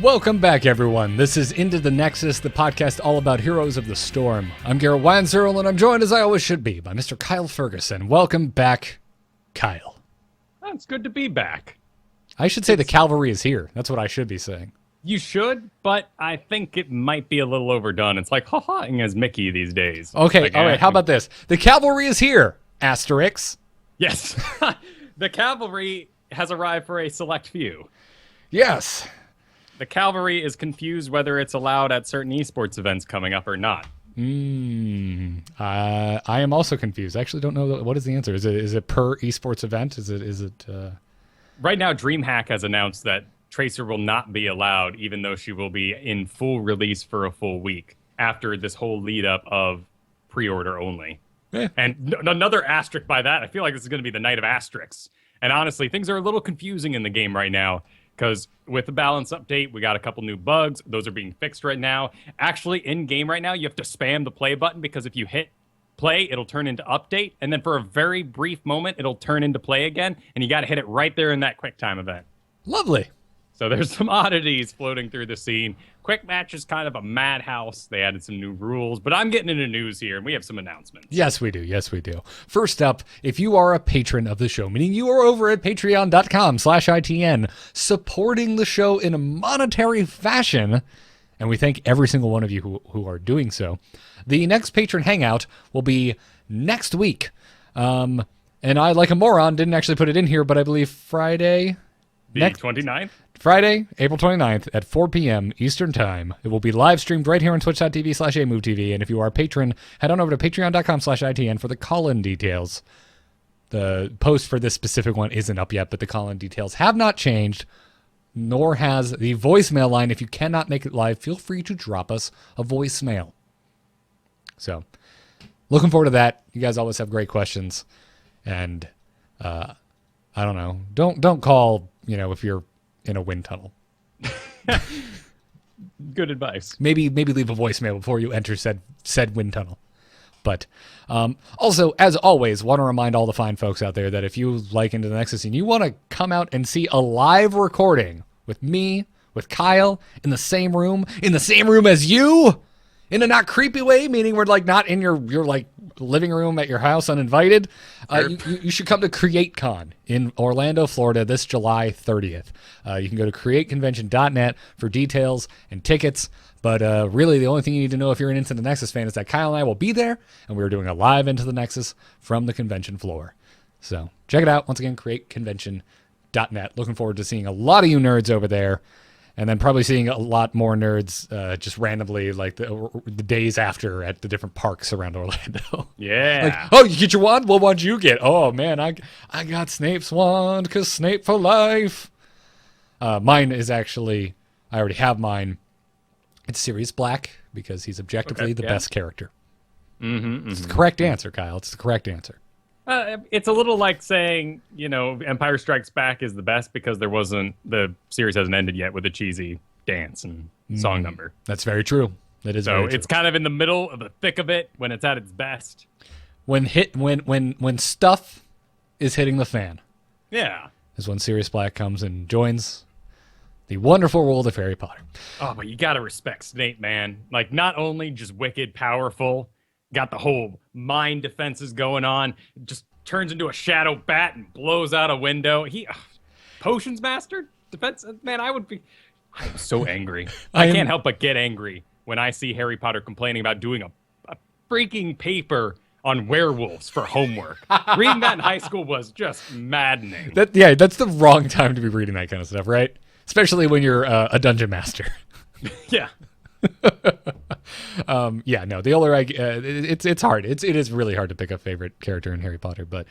Welcome back, everyone. This is Into the Nexus, the podcast all about heroes of the storm. I'm Garrett Weinzierl, and I'm joined, as I always should be, by Mr. Kyle Ferguson. Welcome back, Kyle. Oh, it's good to be back. I should say the cavalry is here. That's what I should be saying. You should, but I think it might be a little overdone. It's like ha-haing as Mickey these days. Okay, like, all right, how about this? The cavalry is here, Asterix. Yes. The cavalry has arrived for a select few. Yes. The cavalry is confused whether it's allowed at certain esports events coming up or not. I am also confused. I actually don't know what is the answer. Is it per esports event? Is it? Right now, DreamHack has announced that Tracer will not be allowed, even though she will be in full release for a full week after this whole lead up of pre-order only. Yeah. And another asterisk by that. I feel like this is going to be the night of asterisks. And honestly, things are a little confusing in the game right now. Because with the balance update, we got a couple new bugs. Those are being fixed right now. Actually, in-game right now, you have to spam the play button because if you hit play, it'll turn into update. And then for a very brief moment, it'll turn into play again. And you got to hit it right there in that QuickTime event. Lovely. So there's some oddities floating through the scene. Quick Match is kind of a madhouse. They added some new rules, but I'm getting into news here, and we have some announcements. Yes, we do. Yes, we do. First up, if you are a patron of the show, meaning you are over at patreon.com/ITN, supporting the show in a monetary fashion, and we thank every single one of you who are doing so, the next patron hangout will be next week. And I, like a moron, didn't actually put it in here, but I believe Friday... The 29th? Friday, April 29th at 4 p.m. Eastern Time. It will be live streamed right here on twitch.tv/amovetv. And if you are a patron, head on over to patreon.com/ITN for the call-in details. The post for this specific one isn't up yet, but the call-in details have not changed, nor has the voicemail line. If you cannot make it live, feel free to drop us a voicemail. So, looking forward to that. You guys always have great questions. And, I don't know. Don't call, if you're in a wind tunnel. Good advice. Maybe leave a voicemail before you enter said wind tunnel. But also, as always, want to remind all the fine folks out there that if you like Into the Nexus and you want to come out and see a live recording with me, with Kyle, in the same room as you, in a not creepy way, meaning we're like not in your like living room at your house uninvited, you should come to CreateCon in Orlando, Florida this July 30th. You can go to createconvention.net for details and tickets. But really, the only thing you need to know if you're an Into the Nexus fan is that Kyle and I will be there, and we're doing a live Into the Nexus from the convention floor. So check it out. Once again, createconvention.net. Looking forward to seeing a lot of you nerds over there. And then probably seeing a lot more nerds just randomly, like the days after at the different parks around Orlando. Yeah. Like, oh, you get your wand? What wand you get? Oh, man, I got Snape's wand because Snape for life. Mine is actually, I already have mine. It's Sirius Black because he's objectively the best character. It's the correct answer, Kyle. It's the correct answer. It's a little like saying, Empire Strikes Back is the best because the series hasn't ended yet with a cheesy dance and song number. That's very true. That is very true. It's kind of in the middle of the thick of it when it's at its best. When stuff is hitting the fan. Yeah. Is when Sirius Black comes and joins the wonderful world of Harry Potter. Oh, but you gotta respect Snape, man. Like, not only just wicked powerful, got the whole mind defenses going on, just turns into a shadow bat and blows out a window. Potions master? Defense? Man, I'm so angry. I can't help but get angry when I see Harry Potter complaining about doing a freaking paper on werewolves for homework. Reading that in high school was just maddening. That's the wrong time to be reading that kind of stuff, right? Especially when you're a dungeon master. Yeah. The older it's hard. It is really hard to pick a favorite character in Harry Potter. But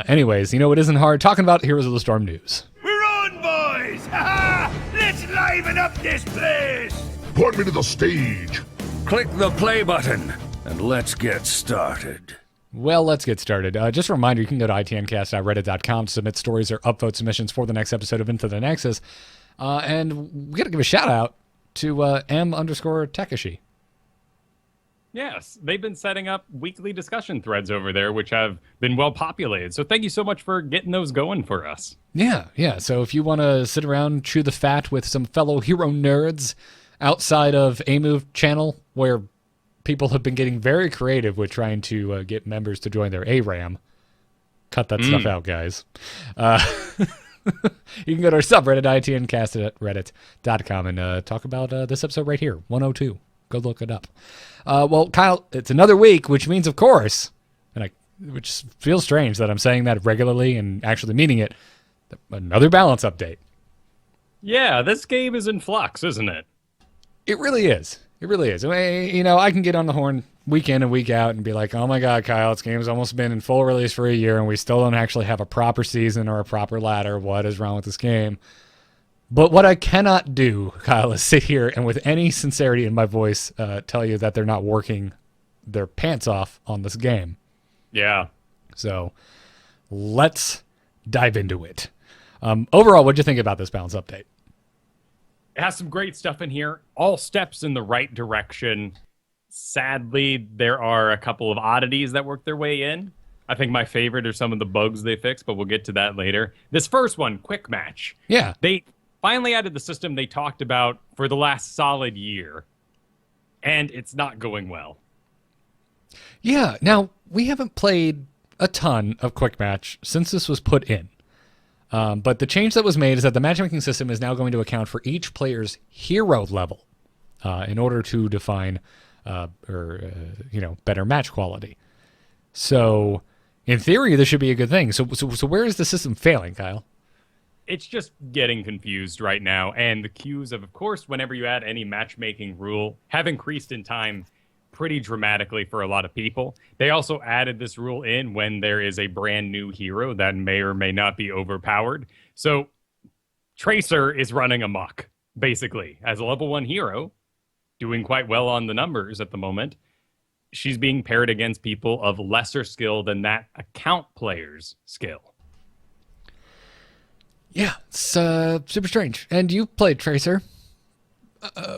anyways, it isn't hard. Talking about Heroes of the Storm news. We're on, boys! Ha-ha! Let's liven up this place! Put me to the stage. Click the play button, and let's get started. Well, let's get started. Just a reminder, you can go to itncast.reddit.com to submit stories or upvote submissions for the next episode of Into the Nexus. And we got to give a shout out to M_Takashi. Yes, they've been setting up weekly discussion threads over there, which have been well populated. So thank you so much for getting those going for us. Yeah. So if you want to sit around, chew the fat with some fellow hero nerds outside of A-Move channel, where people have been getting very creative with trying to get members to join their ARAM. Cut that stuff out, guys. You can go to our subreddit, ITNcast at reddit.com, and talk about this episode right here, 102. Go look it up. Well, Kyle, it's another week, which means, of course, which feels strange that I'm saying that regularly and actually meaning it, another balance update. Yeah, this game is in flux, isn't it? It really is. It really is. I can get on the horn week in and week out and be like, oh my God, Kyle, this game's almost been in full release for a year and we still don't actually have a proper season or a proper ladder. What is wrong with this game? But what I cannot do, Kyle, is sit here and with any sincerity in my voice tell you that they're not working their pants off on this game. Yeah. So let's dive into it. Overall, what'd you think about this balance update? It has some great stuff in here, all steps in the right direction. Sadly, there are a couple of oddities that work their way in. I think my favorite are some of the bugs they fixed, but we'll get to that later. This first one, Quick Match. Yeah. They finally added the system they talked about for the last solid year, and it's not going well. Yeah. Now, we haven't played a ton of Quick Match since this was put in. But the change that was made is that the matchmaking system is now going to account for each player's hero level in order to define better match quality. So, in theory, this should be a good thing. So where is the system failing, Kyle? It's just getting confused right now, and the queues of course, whenever you add any matchmaking rule, have increased in time pretty dramatically for a lot of people. They also added this rule in when there is a brand new hero that may or may not be overpowered. So Tracer is running amok, basically, as a level 1 hero, doing quite well on the numbers at the moment. She's being paired against people of lesser skill than that account player's skill. Yeah, it's super strange. And you played Tracer.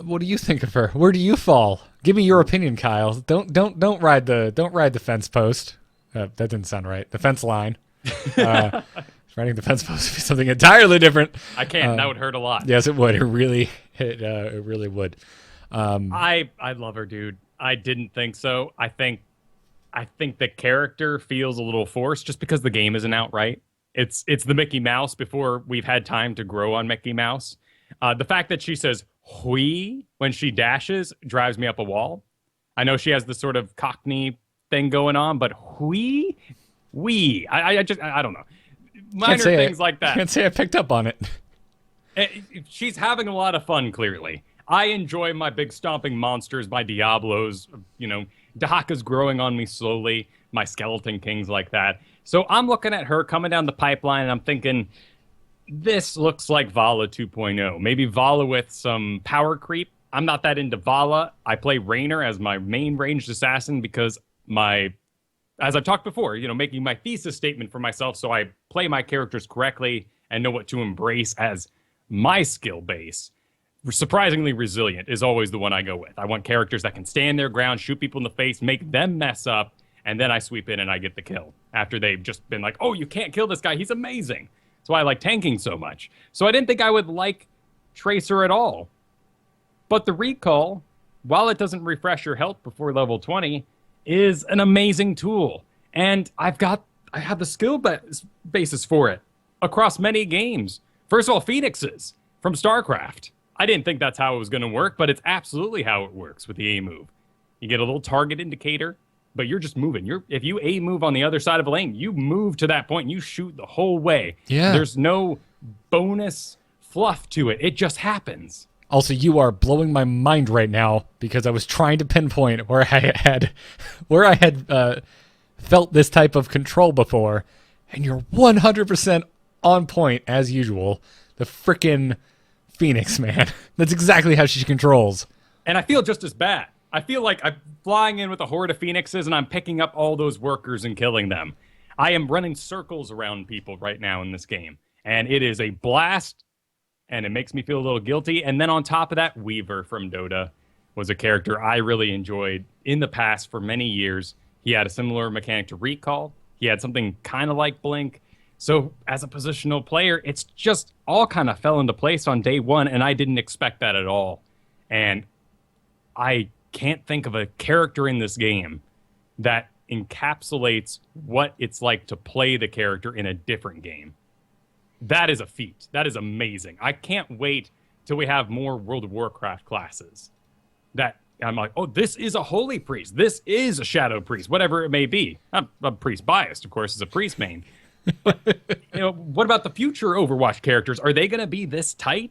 What do you think of her? Where do you fall? Give me your opinion, Kyle. Don't ride the fence post. That didn't sound right. The fence line. Riding the fence post would be something entirely different. I can't. That would hurt a lot. Yes, it would. It really would. I love her, dude. I didn't think so. I think the character feels a little forced just because the game isn't out right. It's the Mickey Mouse before we've had time to grow on Mickey Mouse. The fact that she says "hui" when she dashes drives me up a wall. I know she has this sort of Cockney thing going on, but "hui," "wee," I don't know. Minor things like that. Can't say I picked up on it. She's having a lot of fun, clearly. I enjoy my big stomping monsters, my Diablos, Dahaka's growing on me slowly, my Skeleton Kings like that. So I'm looking at her coming down the pipeline, and I'm thinking, this looks like Vala 2.0. Maybe Vala with some power creep. I'm not that into Vala. I play Raynor as my main ranged assassin because as I've talked before, making my thesis statement for myself so I play my characters correctly and know what to embrace as my skill base. Surprisingly resilient is always the one I go with. I want characters that can stand their ground, shoot people in the face, make them mess up, and then I sweep in and I get the kill after they've just been like, oh, you can't kill this guy. He's amazing. That's why I like tanking so much. So I didn't think I would like Tracer at all. But the recall, while it doesn't refresh your health before level 20, is an amazing tool. And I have the skill basis for it across many games. First of all, Phoenixes from StarCraft. I didn't think that's how it was going to work, but it's absolutely how it works with the A move. You get a little target indicator, but you're just moving. If you A move on the other side of a lane, you move to that point and you shoot the whole way. Yeah. There's no bonus fluff to it. It just happens. Also, you are blowing my mind right now because I was trying to pinpoint where I had felt this type of control before, and you're 100% on point as usual. The frickin' Phoenix, man. That's exactly how she controls. And I feel just as bad. I feel like I'm flying in with a horde of Phoenixes and I'm picking up all those workers and killing them. I am running circles around people right now in this game. And it is a blast, and it makes me feel a little guilty. And then on top of that, Weaver from Dota. was a character I really enjoyed in the past for many years. He had a similar mechanic to Recall. He had something kind of like Blink. So as a positional player, it's just all kind of fell into place on day one, and I didn't expect that at all. And I can't think of a character in this game that encapsulates what it's like to play the character in a different game. That is a feat. That is amazing. I can't wait till we have more World of Warcraft classes. That I'm like, oh, this is a holy priest. This is a shadow priest, whatever it may be. I'm priest biased, of course, as a priest main. But, what about the future Overwatch characters? Are they going to be this tight?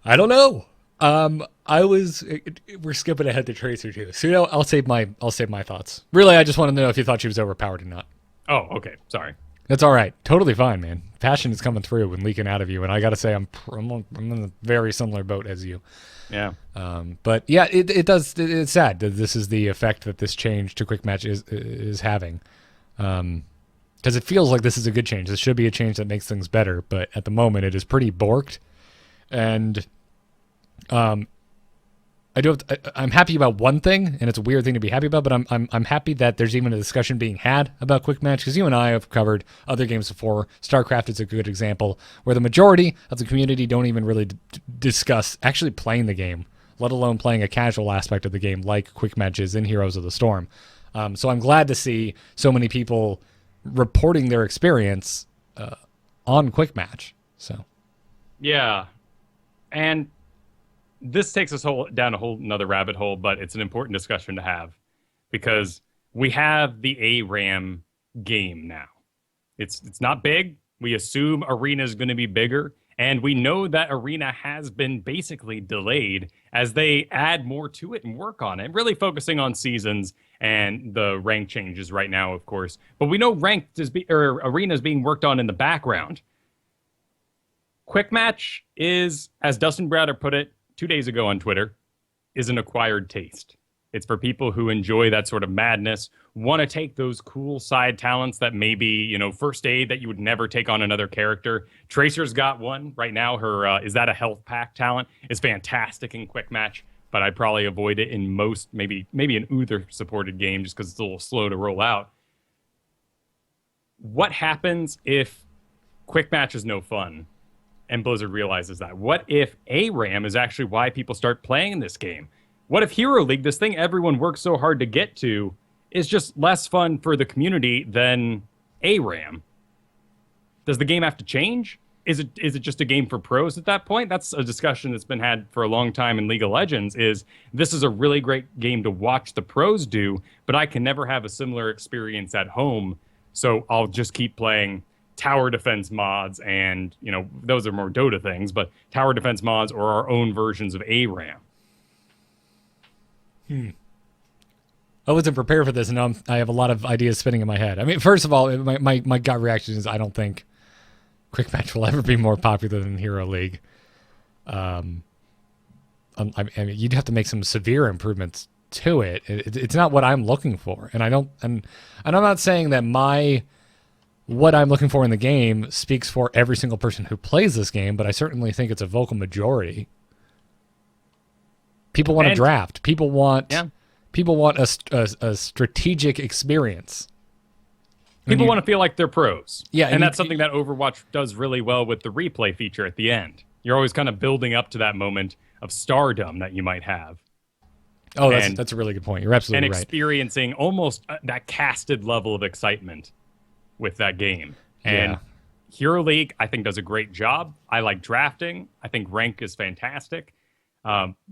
I don't know. We're skipping ahead to Tracer too. So I'll save my thoughts. Really, I just wanted to know if you thought she was overpowered or not. Oh, okay. Sorry. That's all right. Totally fine, man. Passion is coming through and leaking out of you, and I got to say, I'm in a very similar boat as you. Yeah. But yeah, it does. It's sad that this is the effect that this change to quick match is having. Because it feels like this is a good change. This should be a change that makes things better, but at the moment it is pretty borked. And I'm happy about one thing, and it's a weird thing to be happy about, but I'm happy that there's even a discussion being had about quick match, because you and I have covered other games before. StarCraft is a good example where the majority of the community don't even really discuss actually playing the game, let alone playing a casual aspect of the game like quick matches in Heroes of the Storm. So I'm glad to see so many people reporting their experience on quick match. So yeah, and this takes us down a whole another rabbit hole, but it's an important discussion to have because we have the ARAM game now. It's not big. We assume Arena is going to be bigger, and we know that Arena has been basically delayed as they add more to it and work on it, really focusing on seasons and the rank changes right now, of course. But we know Arena is being worked on in the background. Quick match is, as Dustin Browder put it 2 days ago on Twitter, is an acquired taste. It's for people who enjoy that sort of madness, want to take those cool side talents that maybe, first aid that you would never take on another character. Tracer's got one right now. Her is that a health pack talent? Is fantastic in quick match, but I'd probably avoid it in most, maybe an Uther supported game just because it's a little slow to roll out. What happens if quick match is no fun and Blizzard realizes that? What if ARAM is actually why people start playing this game? What if Hero League, this thing everyone works so hard to get to, is just less fun for the community than ARAM? Does the game have to change? Is it just a game for pros at that point? That's a discussion that's been had for a long time in League of Legends, is this is a really great game to watch the pros do, but I can never have a similar experience at home, so I'll just keep playing tower defense mods and, those are more Dota things, but tower defense mods or our own versions of ARAM. I wasn't prepared for this, and now I have a lot of ideas spinning in my head. I mean, first of all, my gut reaction is I don't think quick match will ever be more popular than Hero League. I mean, you'd have to make some severe improvements to it. It's not what I'm looking for, and I'm not saying that what I'm looking for in the game speaks for every single person who plays this game, but I certainly think it's a vocal majority. People want to draft. People want a strategic experience. People want to feel like they're pros. Yeah, and that's something that Overwatch does really well with the replay feature at the end. You're always kind of building up to that moment of stardom that you might have. Oh, that's a really good point. You're absolutely right. And experiencing almost that casted level of excitement with that game. And Hero League, I think, does a great job. I like drafting. I think rank is fantastic.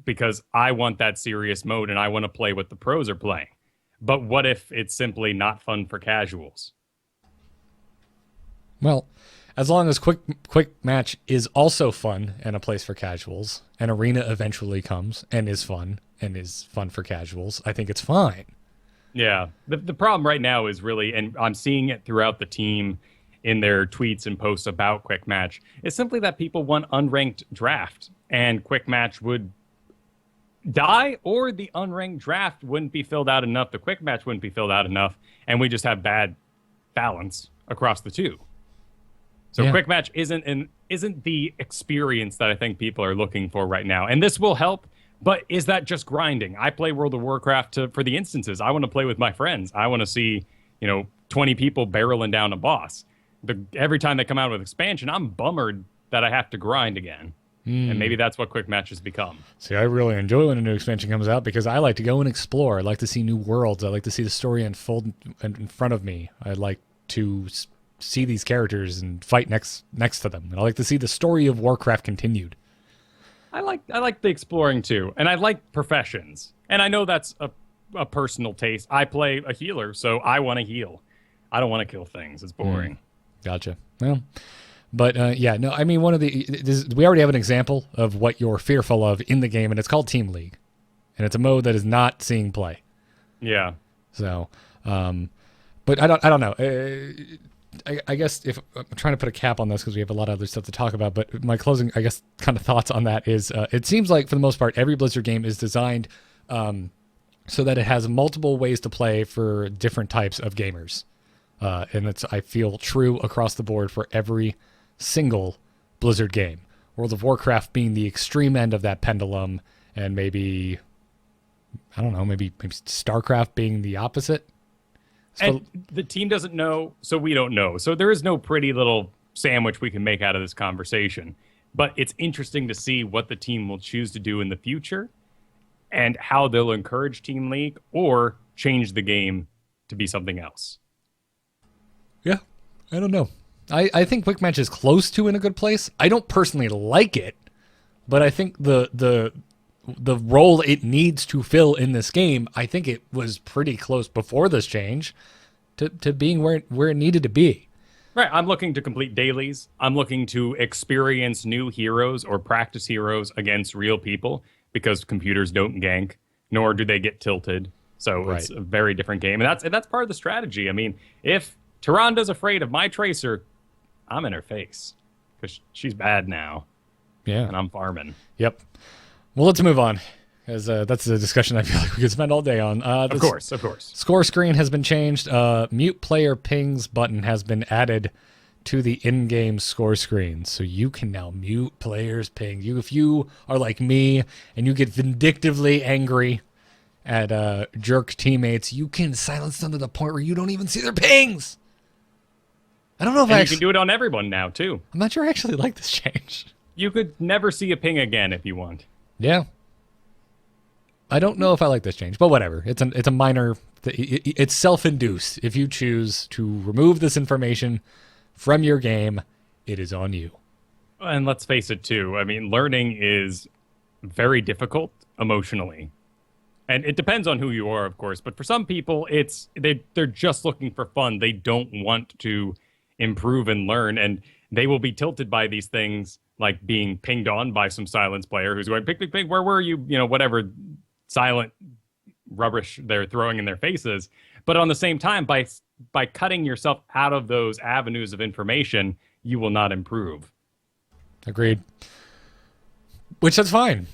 Because I want that serious mode and I want to play what the pros are playing. But what if it's simply not fun for casuals? Well, as long as quick match is also fun and a place for casuals, and Arena eventually comes and is fun for casuals, I think it's fine. Yeah. The problem right now is really, and I'm seeing it throughout the team in their tweets and posts about quick match, is simply that people want unranked draft. And quick match would die, or the unranked draft wouldn't be filled out enough, the quick match wouldn't be filled out enough, and we just have bad balance across the two. So quick match isn't the experience that I think people are looking for right now. And this will help But is that just grinding? I play World of Warcraft for the instances. I want to play with my friends. I want to see, 20 people barreling down a boss. Every time they come out with expansion, I'm bummered that I have to grind again. And maybe that's what quick matches become. See, I really enjoy when a new expansion comes out because I like to go and explore. I like to see new worlds. I like to see the story unfold in front of me. I like to see these characters and fight next to them. And I like to see the story of Warcraft continued. I like the exploring too, and I like professions. And I know that's a personal taste. I play a healer, so I want to heal. I don't want to kill things. It's boring. Gotcha. Well, but no, I mean, we already have an example of what you're fearful of in the game, and it's called Team League, and it's a mode that is not seeing play. Yeah. So, but I don't know. I guess if I'm trying to put a cap on this because we have a lot of other stuff to talk about, but my closing, I guess, kind of thoughts on that is it seems like for the most part, every Blizzard game is designed so that it has multiple ways to play for different types of gamers. And it's, I feel, true across the board for every single Blizzard game. World of Warcraft being the extreme end of that pendulum, and maybe, I don't know, maybe StarCraft being the opposite. And the team doesn't know, so we don't know. So there is no pretty little sandwich we can make out of this conversation. But it's interesting to see what the team will choose to do in the future and how they'll encourage Team League or change the game to be something else. Yeah, I don't know. I think Quick Match is close to in a good place. I don't personally like it, but I think the role it needs to fill in this game, I think it was pretty close before this change to being where it needed to be. Right, I'm looking to complete dailies. I'm looking to experience new heroes or practice heroes against real people because computers don't gank, nor do they get tilted. So It's a very different game, and that's part of the strategy. I mean, if Tyranda's afraid of my Tracer, I'm in her face because she's bad now. Yeah, and I'm farming. Yep. Well, let's move on, because that's a discussion I feel like we could spend all day on. Of course. Score screen has been changed. Mute player pings button has been added to the in-game score screen, so you can now mute players' ping. If you are like me and you get vindictively angry at jerk teammates, you can silence them to the point where you don't even see their pings. I don't know if you can do it on everyone now too. I'm not sure I actually like this change. You could never see a ping again if you want. Yeah. I don't know if I like this change, but whatever. It's a minor. It's self-induced. If you choose to remove this information from your game, it is on you. And let's face it too. I mean, learning is very difficult emotionally. And it depends on who you are, of course. But for some people, they're just looking for fun. They don't want to improve and learn. And they will be tilted by these things, like being pinged on by some silence player who's going, ping, ping, ping, where were you? Whatever silent rubbish they're throwing in their faces. But on the same time, by cutting yourself out of those avenues of information, you will not improve. Agreed. Which that's fine.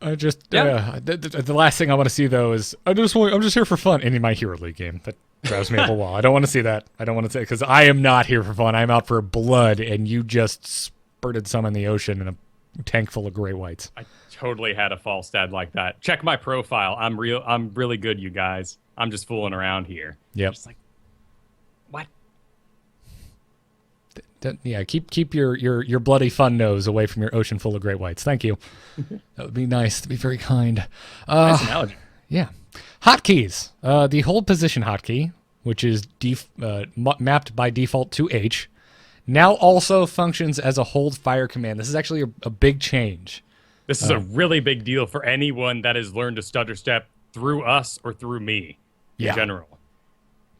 The last thing I want to see though is I'm just here for fun. And in my Hero League game, that drives me up a wall. I don't want to see that. I don't want to say, because I am not here for fun. I'm out for blood, and you just spurted some in the ocean in a tank full of gray whites. I totally had a false stat like that. Check my profile. I'm really good, you guys. I'm just fooling around here. Yep. Just like, what? Yeah, keep your bloody fun nose away from your ocean full of great whites. Thank you. That would be nice. To be very kind. Nice analogy. Yeah. Hotkeys. The hold position hotkey, which is mapped by default to H, now also functions as a hold fire command. This is actually a big change. This is a really big deal for anyone that has learned to stutter step through us or through me in general.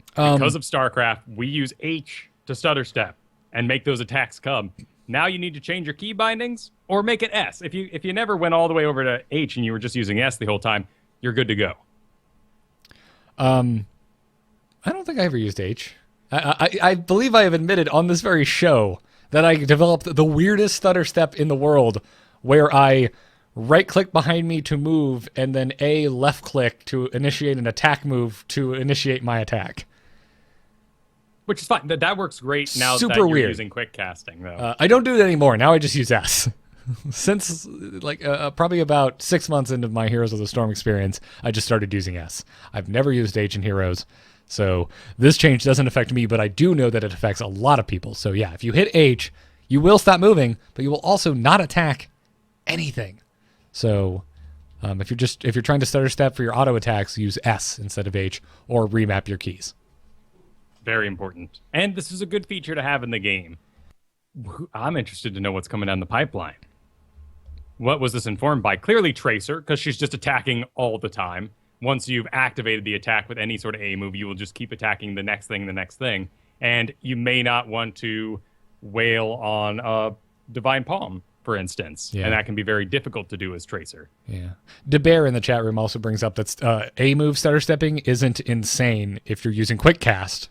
Because of StarCraft, we use H to stutter step and make those attacks come. Now you need to change your key bindings or make it S. If you never went all the way over to H and you were just using S the whole time, you're good to go. I don't think I ever used H. I believe I have admitted on this very show that I developed the weirdest stutter step in the world, where I right-click behind me to move and then A left-click to initiate an attack move to initiate my attack. Which is fine. That works great now Super that you're weird. using quick casting, though. I don't do it anymore. Now I just use S. since like probably about 6 months into my Heroes of the Storm experience, I just started using S. I've never used H in Heroes, so this change doesn't affect me, but I do know that it affects a lot of people. So yeah, if you hit H, you will stop moving, but you will also not attack anything. So if you're trying to stutter step for your auto attacks, use S instead of H, or remap your keys. Very important. And this is a good feature to have in the game. I'm interested to know what's coming down the pipeline. What was this informed by? Clearly Tracer, because she's just attacking all the time. Once you've activated the attack with any sort of A move, you will just keep attacking the next thing. And you may not want to wail on a Divine Palm, for instance. Yeah. And that can be very difficult to do as Tracer. Yeah. DeBear in the chat room also brings up that A move stutter stepping isn't insane if you're using Quick Cast.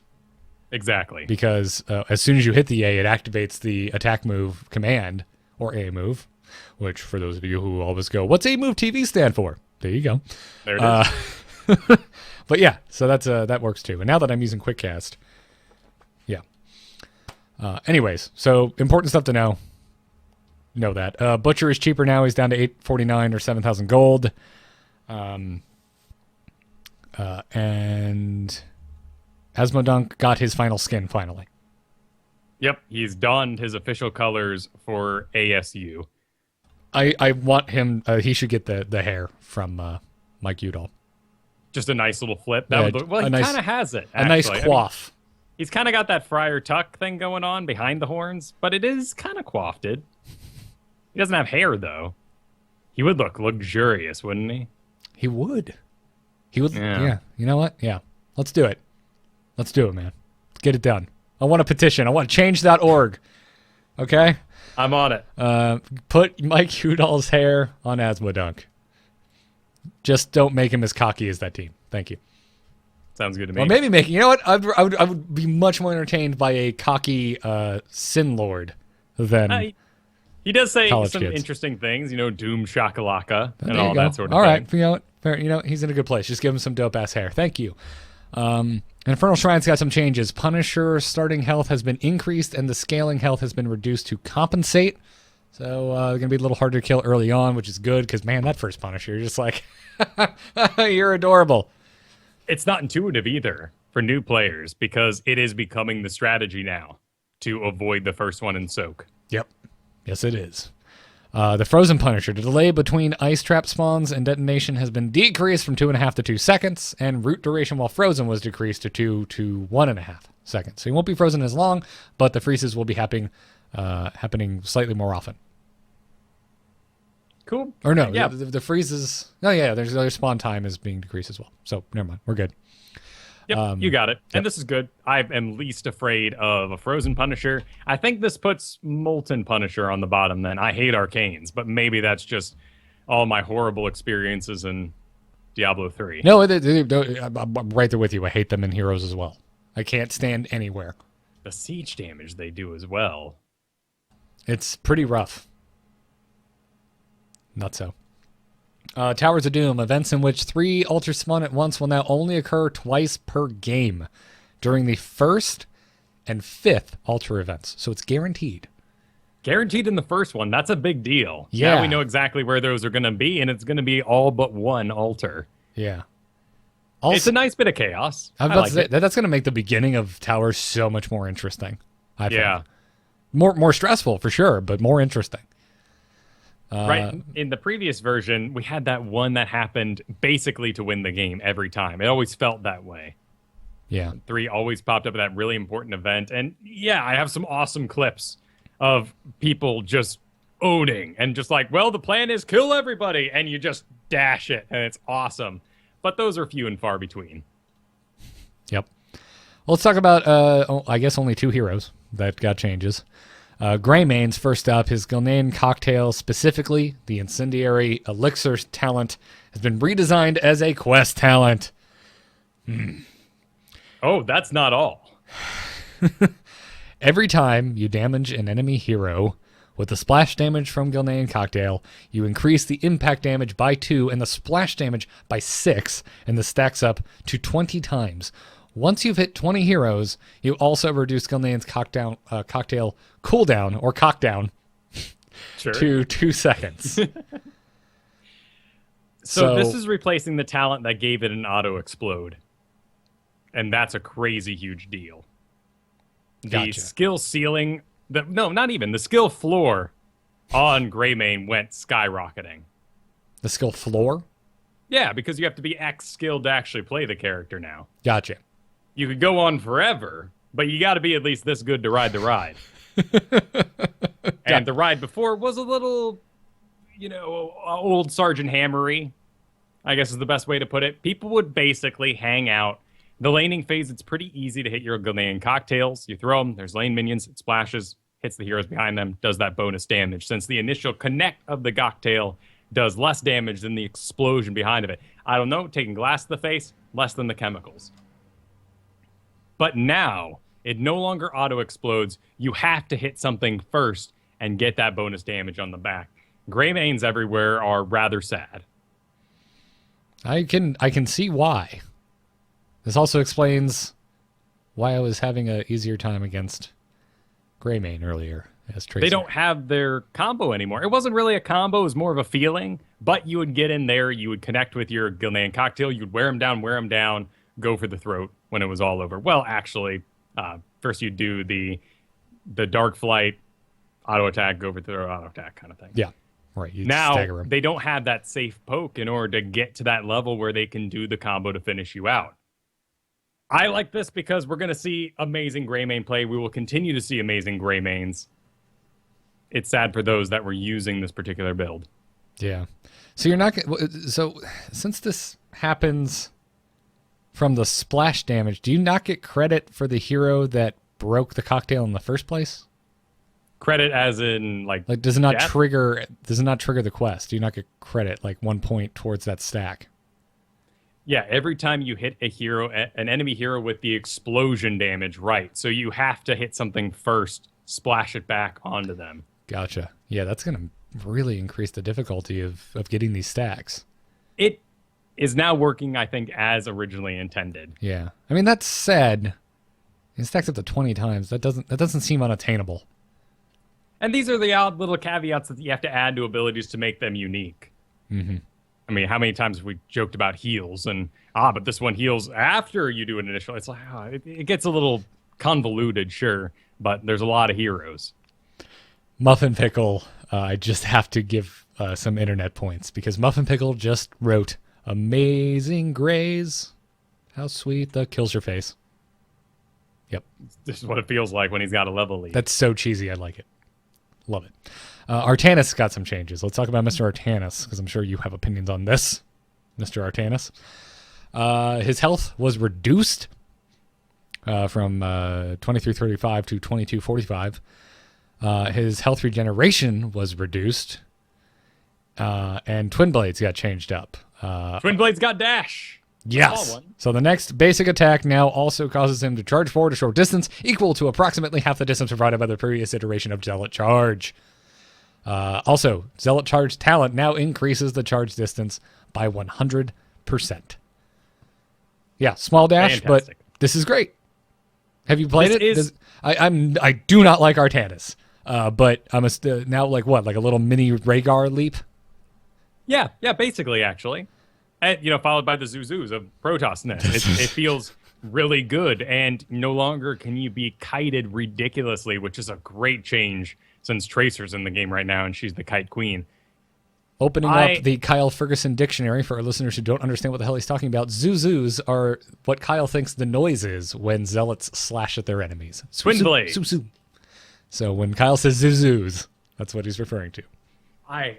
Exactly. Because as soon as you hit the A, it activates the attack move command, or A move, which for those of you who always go, what's A move TV stand for? There you go. There it is. But yeah, so that works too. And now that I'm using Quick Cast, yeah. Anyways, so important stuff to know. Know that. Butcher is cheaper now. He's down to $849 or 7,000 gold. And Asmodunk got his final skin finally. Yep, he's donned his official colors for ASU. I want him. He should get the hair from Mike Udall. Just a nice little flip. Yeah, He kind of has it. A nice actually. coif. He's kind of got that Friar Tuck thing going on behind the horns, but it is kind of coiffed. He doesn't have hair, though. He would look luxurious, wouldn't he? He would. He would. Yeah. Yeah. You know what? Yeah. Let's do it. Let's do it, man. Let's get it done. I want a petition. I want change.org. Okay? I'm on it. Put Mike Udall's hair on Asmodunk. Just don't make him as cocky as that team. Thank you. Sounds good to me. Or maybe you know what? I would be much more entertained by a cocky Sin Lord than he does say college some kids. interesting things, Doom Shakalaka and there you all go. that sort of all thing. right, you know what? Fair, he's in a good place. Just give him some dope ass hair. Thank you. Infernal Shrine's got some changes. Punisher starting health has been increased, and the scaling health has been reduced to compensate. So they're gonna be a little harder to kill early on, which is good because man, that first Punisher, you're just like, you're adorable. It's not intuitive either for new players because it is becoming the strategy now to avoid the first one and soak. Yep. Yes, it is. The Frozen Punisher. The delay between ice trap spawns and detonation has been decreased from 2.5 to 2 seconds, and root duration while frozen was decreased to 2 to 1.5 seconds. So you won't be frozen as long, but the freezes will be happening slightly more often. Cool. Or no, Yeah. the freezes. Oh yeah, their spawn time is being decreased as well. So never mind, we're good. Yep, you got it. And this is good. I am least afraid of a Frozen Punisher. I think this puts Molten Punisher on the bottom then. I hate Arcanes, but maybe that's just all my horrible experiences in Diablo 3. No, I'm right there with you. I hate them in Heroes as well. I can't stand anywhere. The siege damage they do as well. It's pretty rough. Not so. Towers of Doom. Events in which 3 altars spawn at once will now only occur twice per game during the 1st and 5th altar events. So it's guaranteed. Guaranteed in the first one. That's a big deal. Yeah. Now we know exactly where those are going to be, and it's going to be all but one altar. Yeah. It's a nice bit of chaos. I'm I about like to say, it. that's going to make the beginning of Towers so much more interesting. I think. Yeah. More stressful for sure, but more interesting. Right. In the previous version, we had that one that happened basically to win the game every time. It always felt that way. Yeah. 3 always popped up at that really important event. And yeah, I have some awesome clips of people just owning and just like, well, the plan is kill everybody. And you just dash it. And it's awesome. But those are few and far between. Yep. Well, let's talk about, I guess, only 2 heroes that got changes. Greymane's first up. His Gilnean cocktail, specifically the incendiary elixir talent, has been redesigned as a quest talent. Oh, that's not all. Every time you damage an enemy hero with the splash damage from Gilnean cocktail, you increase the impact damage by 2 and the splash damage by 6, and this stacks up to 20 times. Once you've hit 20 heroes, you also reduce Gilnean's cocktail cooldown, or cockdown, Sure. to 2 seconds. So this is replacing the talent that gave it an auto explode. And that's a crazy huge deal. The Gotcha. skill ceiling, not even. The skill floor on Greymane went skyrocketing. The skill floor? Yeah, because you have to be X skilled to actually play the character now. Gotcha. You could go on forever, but you got to be at least this good to ride the ride. And the ride before was a little, old Sergeant Hammery, I guess is the best way to put it. People would basically hang out. The laning phase, it's pretty easy to hit your Ghanaian cocktails. You throw them, there's lane minions, it splashes, hits the heroes behind them, does that bonus damage. Since the initial connect of the cocktail does less damage than the explosion behind of it. I don't know, taking glass to the face, less than the chemicals. But now, it no longer auto-explodes. You have to hit something first and get that bonus damage on the back. Greymanes everywhere are rather sad. I can see why. This also explains why I was having an easier time against Greymane earlier as Tracer. They don't have their combo anymore. It wasn't really a combo, it was more of a feeling, but you would get in there, you would connect with your Ghanaian cocktail, you'd wear him down, go for the throat when it was all over. Well, actually, first you'd do the Dark Flight, auto attack, go for the throat, auto attack kind of thing. Yeah, right. Now, stagger 'em. they don't have that safe poke in order to get to that level where they can do the combo to finish you out. I like this because we're going to see amazing Greymane play. We will continue to see amazing Greymanes. It's sad for those that were using this particular build. Yeah. So you're not so since this happens from the splash damage, do you not get credit for the hero that broke the cocktail in the first place? Credit as in like does it not death? trigger the quest? Do you not get credit like 1 point towards that stack? Yeah, every time you hit a hero, an enemy hero with the explosion damage, right. So you have to hit something first, splash it back onto them. Gotcha. Yeah, that's going to really increase the difficulty of getting these stacks. It is now working, I think, as originally intended. Yeah. I mean, that said, it stacks up to 20 times. That doesn't seem unattainable. And these are the odd little caveats that you have to add to abilities to make them unique. Mm-hmm. I mean, how many times have we joked about heals and, but this one heals after you do an initial. It's like, it gets a little convoluted, sure, but there's a lot of heroes. Muffin Pickle, I just have to give some internet points because Muffin Pickle just wrote, "Amazing Grays. How sweet the kills your face." Yep. This is what it feels like when he's got a level lead. That's so cheesy. I like it. Love it. Artanis got some changes. Let's talk about Mr. Artanis because I'm sure you have opinions on this, Mr. Artanis. His health was reduced from 2335 to 2245. His health regeneration was reduced, and Twin Blades got changed up. Twin Blades got dash. Yes. So the next basic attack now also causes him to charge forward a short distance, equal to approximately half the distance provided by the previous iteration of Zealot Charge. Also, Zealot Charge talent now increases the charge distance by 100%. Yeah, small dash, Fantastic. but this is great. Have you played This it? I do not like Artanis, but I'm now like what, like a little mini Rhaegar leap? Yeah, basically, actually. And, followed by the Zuzus of Protosness. It feels really good, and no longer can you be kited ridiculously, which is a great change since Tracer's in the game right now, and she's the kite queen. Opening up the Kyle Ferguson dictionary for our listeners who don't understand what the hell he's talking about, Zuzus are what Kyle thinks the noise is when zealots slash at their enemies. Twin blade. So when Kyle says Zuzus, that's what he's referring to. I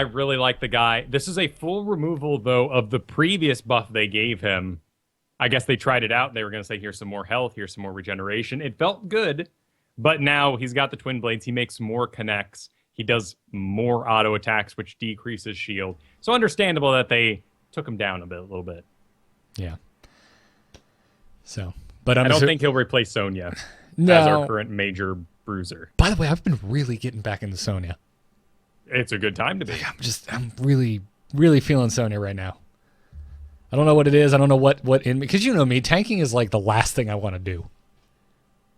really like the guy. This is a full removal, though, of the previous buff they gave him. I guess they tried it out. They were going to say, here's some more health, here's some more regeneration. It felt good, but now he's got the Twin Blades. He makes more connects. He does more auto attacks, which decreases shield. So understandable that they took him down a little bit. Yeah. So, but I don't think he'll replace Sonya as our current major bruiser. By the way, I've been really getting back into Sonya. It's a good time to be. I'm really, really feeling Sonya right now. I don't know what it is. I don't know what because you know me, tanking is like the last thing I want to do.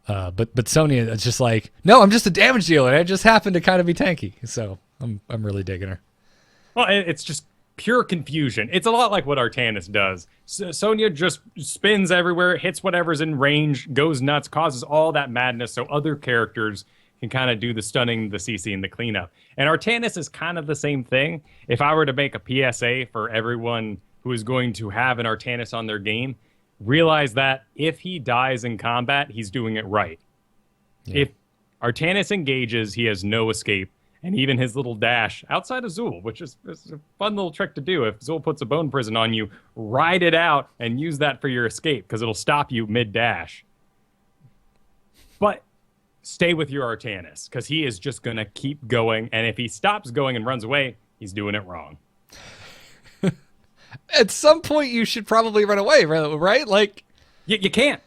But Sonya, it's just like, no, I'm just a damage dealer. I just happen to kind of be tanky. So I'm really digging her. Well, it's just pure confusion. It's a lot like what Artanis does. Sonya just spins everywhere, hits whatever's in range, goes nuts, causes all that madness so other characters can kind of do the stunning, the CC, and the cleanup. And Artanis is kind of the same thing. If I were to make a PSA for everyone who is going to have an Artanis on their game, realize that if he dies in combat, he's doing it right. Yeah. If Artanis engages, he has no escape. And even his little dash outside of Zul, which is a fun little trick to do. If Zul puts a bone prison on you, ride it out and use that for your escape because it'll stop you mid-dash. But stay with your Artanis because he is just going to keep going. And if he stops going and runs away, he's doing it wrong. At some point, you should probably run away, right? Like, you can't.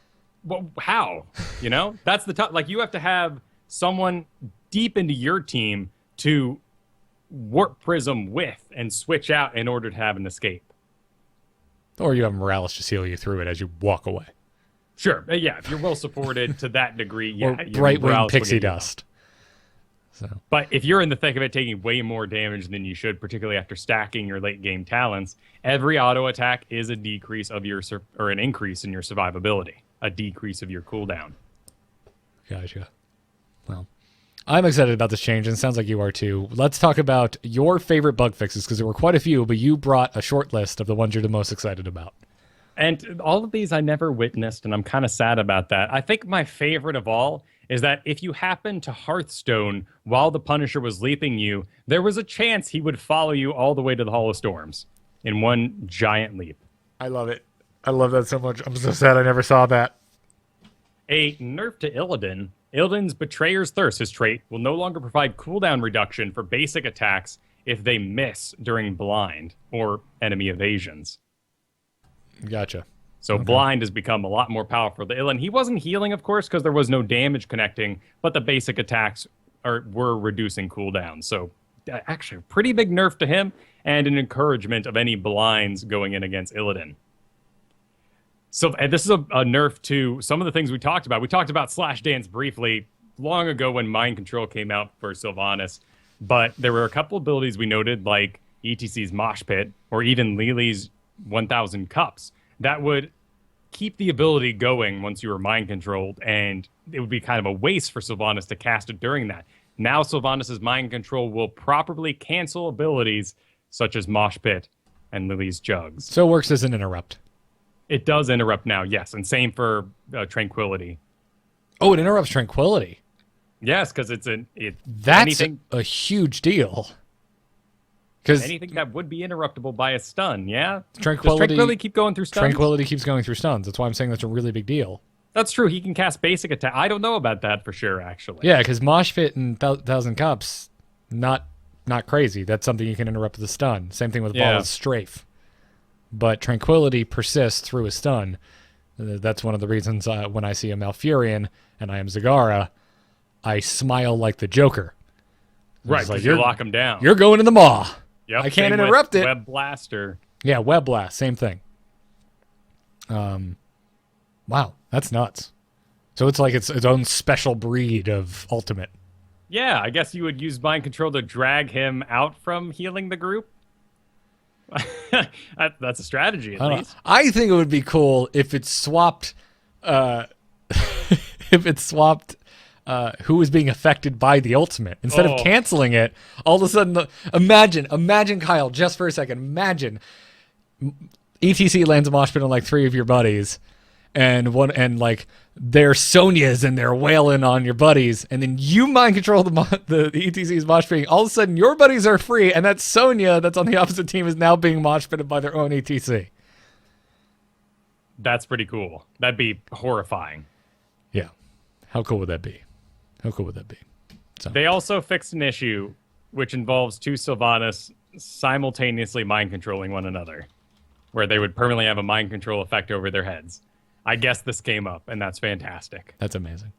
Well, how? You know, that's the top. Like, you have to have someone deep into your team to warp prism with and switch out in order to have an escape. Or you have Morales just heal you through it as you walk away. Sure. Yeah, if you're well supported to that degree, yeah. Or Brightwing Pixie Dust. So. But if you're in the thick of it taking way more damage than you should, particularly after stacking your late game talents, every auto attack is a decrease of your or an increase in your survivability, a decrease of your cooldown. Gotcha. Well, I'm excited about this change, and it sounds like you are too. Let's talk about your favorite bug fixes, because there were quite a few, but you brought a short list of the ones you're the most excited about. And all of these I never witnessed, and I'm kind of sad about that. I think my favorite of all is that if you happened to Hearthstone while the Punisher was leaping you, there was a chance he would follow you all the way to the Hall of Storms in one giant leap. I love it. I love that so much. I'm so sad I never saw that. A nerf to Illidan. Illidan's Betrayer's Thirst, his trait, will no longer provide cooldown reduction for basic attacks if they miss during blind or enemy evasions. Gotcha. So blind has become a lot more powerful. The Illidan, he wasn't healing, of course, because there was no damage connecting, but the basic attacks were reducing cooldown. So actually, a pretty big nerf to him and an encouragement of any blinds going in against Illidan. So and this is a nerf to some of the things we talked about. We talked about Slash Dance briefly long ago when Mind Control came out for Sylvanas, but there were a couple abilities we noted, like ETC's Mosh Pit or even Lily's 1,000 Cups, that would keep the ability going once you were mind controlled, and it would be kind of a waste for Sylvanas to cast it during that. Now Sylvanas' mind control will properly cancel abilities such as Mosh Pit and Lily's Jugs. So it works as an interrupt. It does interrupt now, yes, and same for Tranquility. Oh, it interrupts Tranquility. Yes, because that's a huge deal. Because anything that would be interruptible by a stun, yeah? Tranquility, Does Tranquility keep going through stuns? Tranquility keeps going through stuns. That's why I'm saying that's a really big deal. That's true. He can cast basic attack. I don't know about that for sure, actually. Yeah, because Mosh Pit and 1,000 Cups, not crazy. That's something you can interrupt with a stun. Same thing with Ball of Strafe. But Tranquility persists through a stun. That's one of the reasons when I see a Malfurion and I am Zagara, I smile like the Joker. Right, because you lock him down. You're going in the maw. Yep, I can't interrupt it. Web Blaster. Yeah, Web Blast, same thing. Wow, that's nuts. So it's like its own special breed of ultimate. Yeah, I guess you would use Mind Control to drag him out from healing the group. That's a strategy, at least. I think it would be cool if it swapped. Who was being affected by the ultimate. Instead of canceling it, all of a sudden, imagine Kyle, just for a second, imagine ETC lands a mosh pit on like 3 of your buddies, and like they're Sonias and they're wailing on your buddies, and then you mind control the ETC's mosh pit. All of a sudden, your buddies are free, and that Sonia that's on the opposite team is now being mosh pitted by their own ETC. That's pretty cool. That'd be horrifying. Yeah. How cool would that be? How cool would that be? So. They also fixed an issue which involves 2 Sylvanas simultaneously mind controlling one another, where they would permanently have a mind control effect over their heads. I guess this came up, and that's fantastic. That's amazing.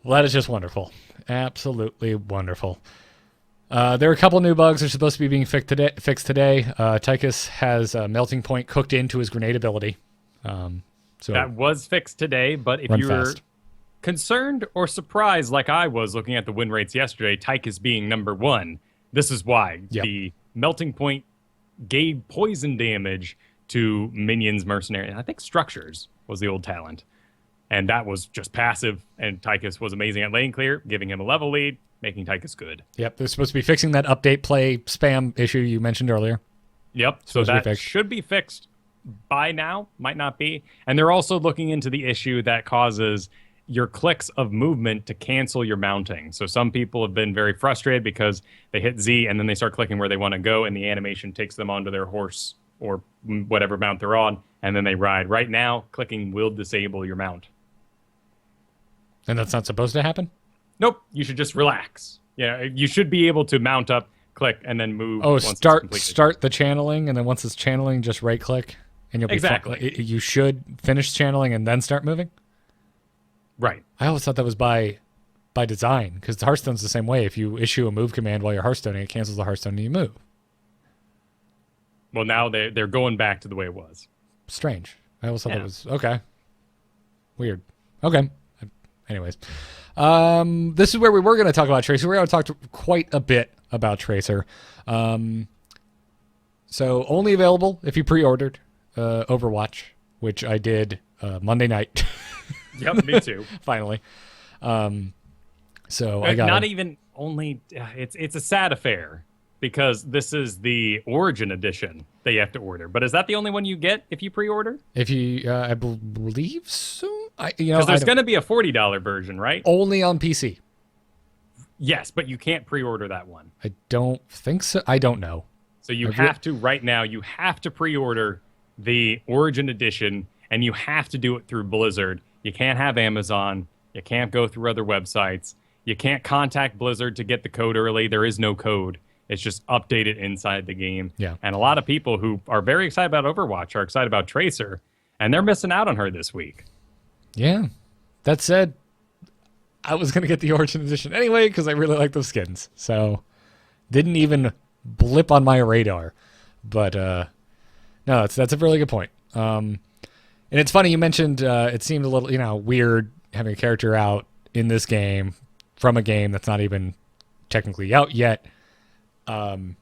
Well, that is just wonderful. Absolutely wonderful. There are a couple new bugs that are supposed to be being fixed today. Tychus has a melting point cooked into his grenade ability. So that was fixed today, but if concerned or surprised like I was looking at the win rates yesterday, Tychus being number 1. This is why. Yep. The melting point gave poison damage to minions, mercenary, and I think structures was the old talent. And that was just passive, and Tychus was amazing at lane clear, giving him a level lead, making Tychus good. Yep, they're supposed to be fixing that update play spam issue you mentioned earlier. Yep, so Supposed to be that fixed. should be fixed by now, might not be. And they're also looking into the issue that causes your clicks of movement to cancel your mounting. So some people have been very frustrated because they hit Z and then they start clicking where they want to go, and the animation takes them onto their horse or whatever mount they're on, and then they ride. Right now, clicking will disable your mount. And that's not supposed to happen? Nope, you should just relax. Yeah, you should be able to mount up, click, and then move. Oh, once it's start completed. the channeling, and then once it's channeling, just right-click, and you'll be Exactly. You should finish channeling and then start moving? Right. I always thought that was by design, because the Hearthstone's the same way. If you issue a move command while you're Hearthstoning, it cancels the Hearthstone and you move. Well, now they're going back to the way it was. Strange. I always thought Yeah. that was... Okay. Weird. Okay. Anyways. This is where we were going to talk about Tracer. We're going to talk quite a bit about Tracer. So only available if you pre-ordered Overwatch, which I did Monday night. Yep, me too. Finally. So I got Not it. even only. It's a sad affair because this is the Origin edition that you have to order. But is that the only one you get if you pre-order? If you, I believe so. Because there's going to be a $40 version, right? only on PC. Yes, but you can't pre-order that one. I don't think so. I don't know. So you Have you- have to right now. You have to pre-order the Origin edition, and you have to do it through Blizzard. You can't have Amazon. You can't go through other websites. You can't contact Blizzard to get the code early. There is no code. It's just updated inside the game. Yeah. And a lot of people who are very excited about Overwatch are excited about Tracer, and they're missing out on her this week. Yeah. That said, I was going to get the Origin Edition anyway because I really like those skins. So, didn't even blip on my radar. But, no, that's a really good point. And it's funny, you mentioned it seemed a little, weird having a character out in this game from a game that's not even technically out yet. But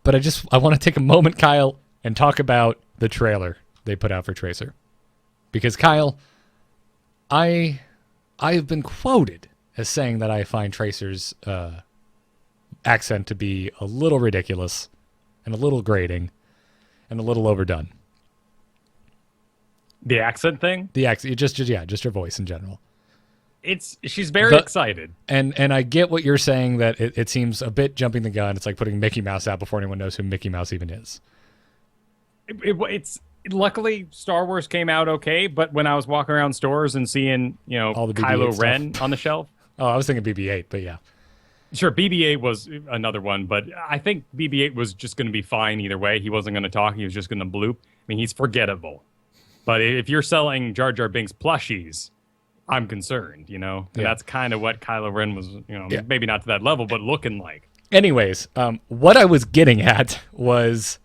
I want to take a moment, Kyle, and talk about the trailer they put out for Tracer. Because, Kyle, I have been quoted as saying that I find Tracer's accent to be a little ridiculous and a little grating and a little overdone. The accent thing? The accent, just her voice in general. She's very excited. And I get what you're saying, that it seems a bit jumping the gun. It's like putting Mickey Mouse out before anyone knows who Mickey Mouse even is. It's luckily Star Wars came out okay, but when I was walking around stores and seeing, All the BB-8 Kylo stuff. Ren on the shelf. Oh, I was thinking BB-8, but yeah. Sure, BB-8 was another one, but I think BB-8 was just going to be fine either way. He wasn't going to talk. He was just going to bloop. I mean, he's forgettable. But if you're selling Jar Jar Binks plushies, I'm concerned, And Yeah. that's kind of what Kylo Ren was, Yeah. maybe not to that level, but looking like. Anyways, what I was getting at was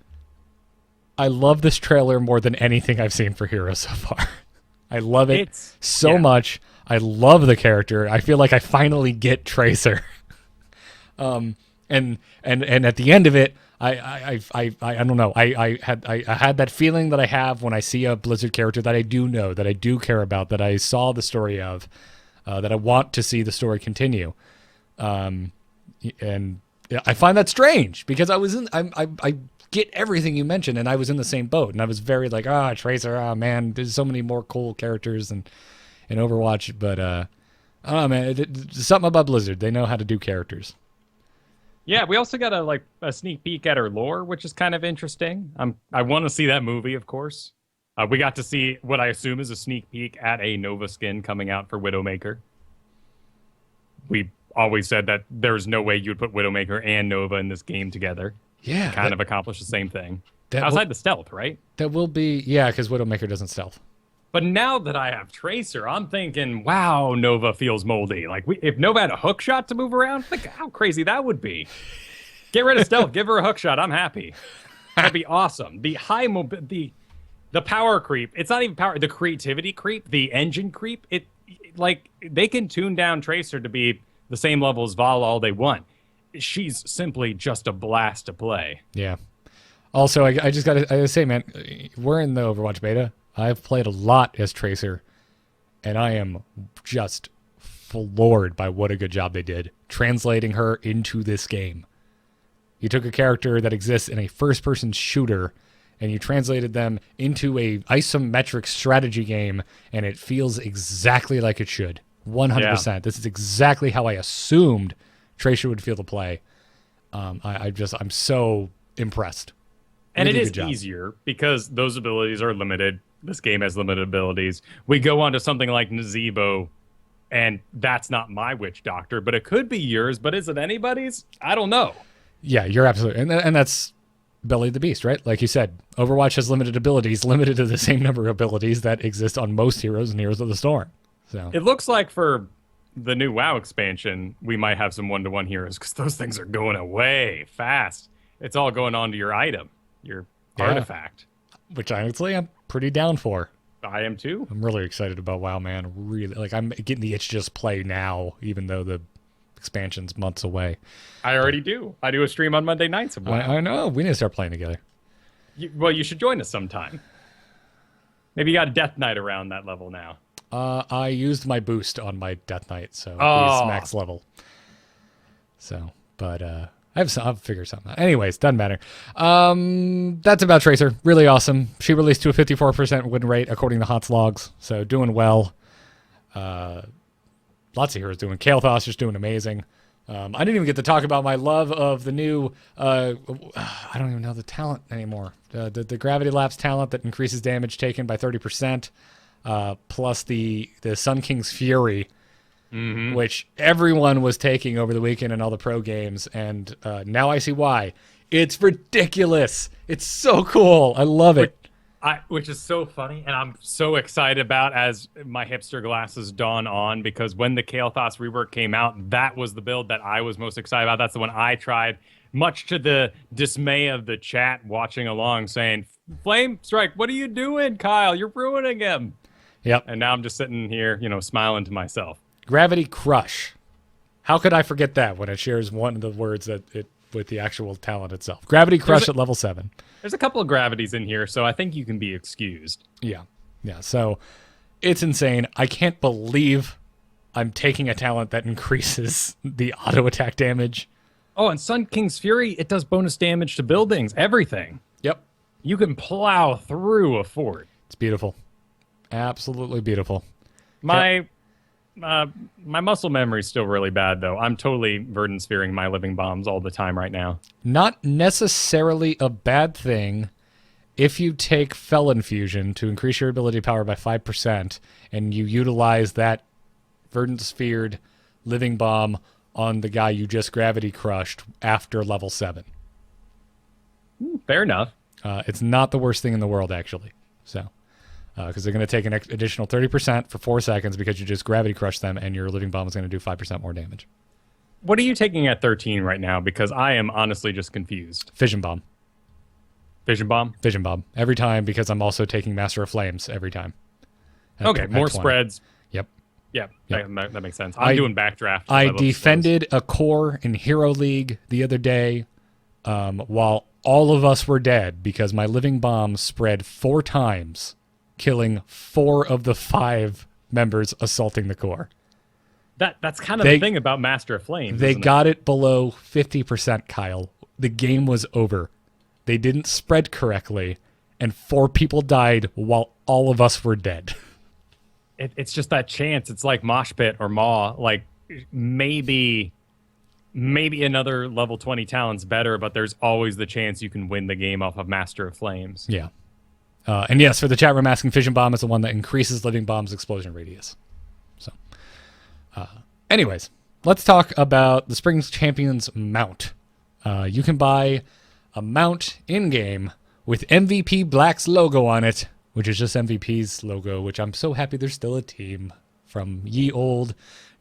I love this trailer more than anything I've seen for Hero so far. I love it so much. I love the character. I feel like I finally get Tracer. And at the end of it, I don't know. I had that feeling that I have when I see a Blizzard character that I do know, that I do care about, that I saw the story of, that I want to see the story continue. And I find that strange because I get everything you mentioned, and I was in the same boat, and I was very like, Tracer, man, there's so many more cool characters in Overwatch, but I don't know, man, there's something about Blizzard. They know how to do characters. Yeah, we also got a sneak peek at her lore, which is kind of interesting. I want to see that movie, of course. We got to see what I assume is a sneak peek at a Nova skin coming out for Widowmaker. We always said that there's no way you would put Widowmaker and Nova in this game together. Yeah. Kind of accomplish the same thing. That Outside the stealth, right? That will be, yeah, because Widowmaker doesn't stealth. But now that I have Tracer, I'm thinking, wow, Nova feels moldy. Like, if Nova had a hook shot to move around, think how crazy that would be. Get rid of stealth, give her a hook shot. I'm happy. That'd be awesome. The the power creep. It's not even power. The creativity creep. The engine creep. like, they can tune down Tracer to be the same level as Vala all they want. She's simply just a blast to play. Yeah. Also, I just gotta say, man, we're in the Overwatch beta. I've played a lot as Tracer, and I am just floored by what a good job they did translating her into this game. You took a character that exists in a first-person shooter, and you translated them into a isometric strategy game, and it feels exactly like it should. 100%. Yeah. This is exactly how I assumed Tracer would feel to play. I'm so impressed. And Really it is good job. easier because those abilities are limited. This game has limited abilities. We go on to something like Nazebo, and that's not my witch doctor, but it could be yours. But is it anybody's? I don't know. Yeah, you're absolutely, and that's Belly the Beast, right? Like you said, Overwatch has limited abilities, limited to the same number of abilities that exist on most heroes and Heroes of the Storm. So It looks like for the new WoW expansion, we might have some one-to-one heroes because those things are going away fast. It's all going on to your item, your artifact. which honestly I'm pretty down for. I am too. I'm really excited about WoW, man. Really, like I'm getting the itch to just play now, even though the expansion's months away. I already do. I do a stream on Monday nights of WoW. I know. We need to start playing together. Well, you should join us sometime. Maybe you got a Death Knight around that level now. I used my boost on my Death Knight, so Oh. he's max level. So, but I'll figure something out. Anyways, doesn't matter. That's about Tracer. Really awesome. She released to a 54% win rate according to HOTS logs, so doing well. Lots of heroes doing. Kael'thas just doing amazing. I didn't even get to talk about my love of the new, I don't even know the talent anymore. The Gravity Lapse talent that increases damage taken by 30%, plus the Sun King's Fury, which everyone was taking over the weekend in all the pro games, and now I see why. It's ridiculous. It's so cool. I love it. Which is so funny, and I'm so excited about as my hipster glasses dawn on, because when the Kael'thas rework came out, that was the build that I was most excited about. That's the one I tried, much to the dismay of the chat watching along, saying, Flame Strike, what are you doing, Kyle? You're ruining him. Yep. And now I'm just sitting here, smiling to myself. Gravity Crush. How could I forget that when it shares one of the words that it with the actual talent itself? Gravity Crush at level 7. There's a couple of gravities in here, so I think you can be excused. Yeah. So it's insane. I can't believe I'm taking a talent that increases the auto attack damage. Oh, and Sun King's Fury, it does bonus damage to buildings, everything. Yep. You can plow through a fort. It's beautiful. Absolutely beautiful. My muscle memory is still really bad, though. I'm totally Verdant Sphering my living bombs all the time right now. Not necessarily a bad thing if you take Felon Fusion to increase your ability power by 5% and you utilize that Verdant Sphered living bomb on the guy you just gravity crushed after level 7. Fair enough. It's not the worst thing in the world, actually. So, because they're going to take an additional 30% for 4 seconds because you just gravity crush them, and your living bomb is going to do 5% more damage. What are you taking at 13 right now? Because I am honestly just confused. Fission bomb. Vision bomb? Vision bomb. Every time, because I'm also taking Master of Flames every time. Okay, At more 20. spreads. Yep. Yeah, Yep. that makes sense. I'm doing backdraft. I defended a core in Hero League the other day while all of us were dead because my living bomb spread 4 times, killing 4 of the 5 members assaulting the core. That's kind of the thing about Master of Flames. They got it below 50%, Kyle. The game was over. They didn't spread correctly, and 4 people died while all of us were dead. It's just that chance. It's like Mosh Pit or Maw. Like, maybe another level 20 talent's better, but there's always the chance you can win the game off of Master of Flames. Yeah. And yes, for the chat room asking, Fission Bomb is the one that increases living bomb's explosion radius. So, anyways, let's talk about the Spring Champions mount. You can buy a mount in-game with MVP Black's logo on it, which is just MVP's logo, which I'm so happy there's still a team from ye old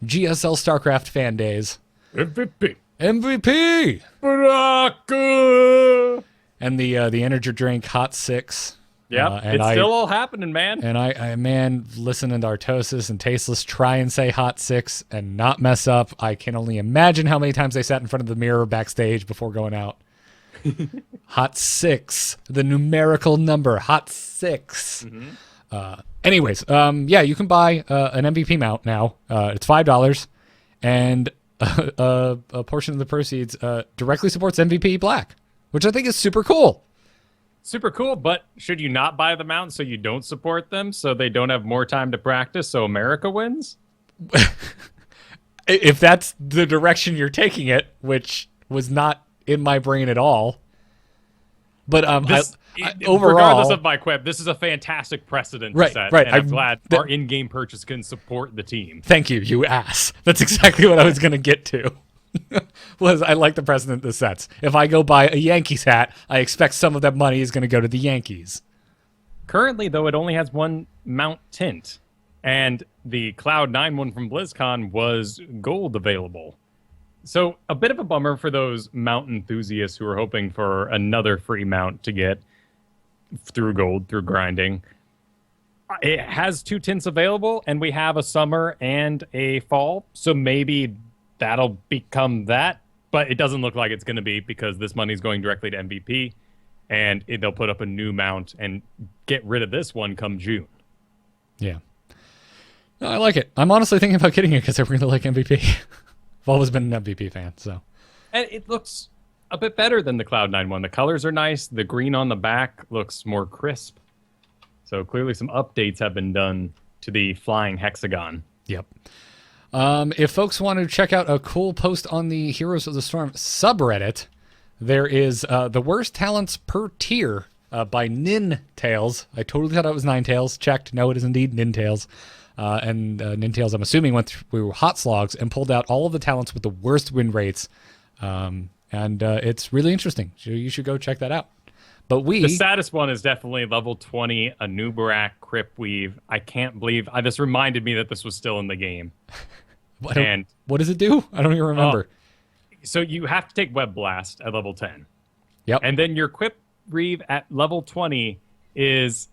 GSL StarCraft fan days. MVP! Baraka! And the energy drink Hot 6 Yep, and it's still all happening, man. And man, listening to Artosis and Tasteless try and say Hot 6 and not mess up. I can only imagine how many times they sat in front of the mirror backstage before going out. Hot 6, the numerical number, Hot 6. Anyways, yeah, you can buy an MVP mount now. It's $5, and a portion of the proceeds directly supports MVP Black, which I think is super cool. Super cool, but should you not buy the mount so you don't support them, so they don't have more time to practice, so America wins? If that's the direction you're taking it, which was not in my brain at all. But overall, regardless of my quip, this is a fantastic precedent to set, and I'm glad our in-game purchase can support the team. Thank you, you ass. That's exactly what I was going to get to. Was I like the precedent this sets. If I go buy a Yankees hat, I expect some of that money is going to go to the Yankees. Currently, though, it only has one mount tint, and the Cloud9 one from BlizzCon was gold available. So a bit of a bummer for those mount enthusiasts who are hoping for another free mount to get through gold, through grinding. It has 2 tints available, and we have a summer and a fall, so maybe that'll become that, but it doesn't look like it's going to be because this money's going directly to MVP, and they'll put up a new mount and get rid of this one come June. Yeah. No, I like it. I'm honestly thinking about getting it because I really like MVP. I've always been an MVP fan, so. And it looks a bit better than the Cloud9 one. The colors are nice. The green on the back looks more crisp. So clearly some updates have been done to the flying hexagon. Yep. If folks want to check out a cool post on the Heroes of the Storm subreddit, there is the worst talents per tier by Nintails. I totally thought it was Ninetails. Checked. No, it is indeed Nintails. And Nintails, I'm assuming, went through Hot Slogs and pulled out all of the talents with the worst win rates. And it's really interesting. So you should go check that out. But the saddest one is definitely level 20, a Nubarak Crypt Weave. I can't believe this reminded me that this was still in the game. What does it do? I don't even remember. So you have to take Web Blast at level 10. Yep. And then your Crypt Weave at level 20 is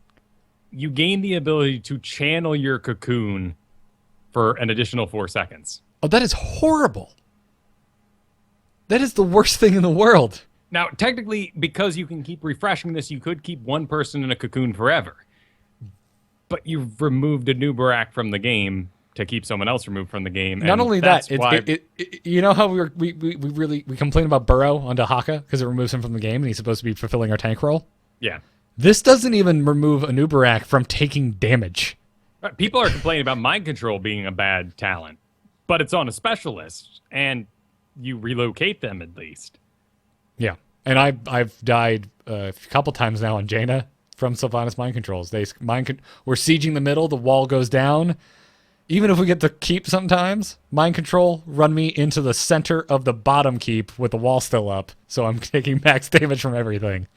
you gain the ability to channel your cocoon for an additional 4 seconds. Oh, that is horrible. That is the worst thing in the world. Now, technically, because you can keep refreshing this, you could keep one person in a cocoon forever. But you've removed a Nubarak from the game to keep someone else removed from the game. Not only that, you know how we complain about Burrow on Dahaka because it removes him from the game and he's supposed to be fulfilling our tank role? Yeah. This doesn't even remove a Nubarak from taking damage. People are complaining about mind control being a bad talent, but it's on a specialist, and you relocate them at least. Yeah, and I've died a couple times now on Jaina from Sylvanas mind controls. We're sieging the middle, the wall goes down. Even if we get the keep sometimes, mind control run me into the center of the bottom keep with the wall still up, so I'm taking max damage from everything.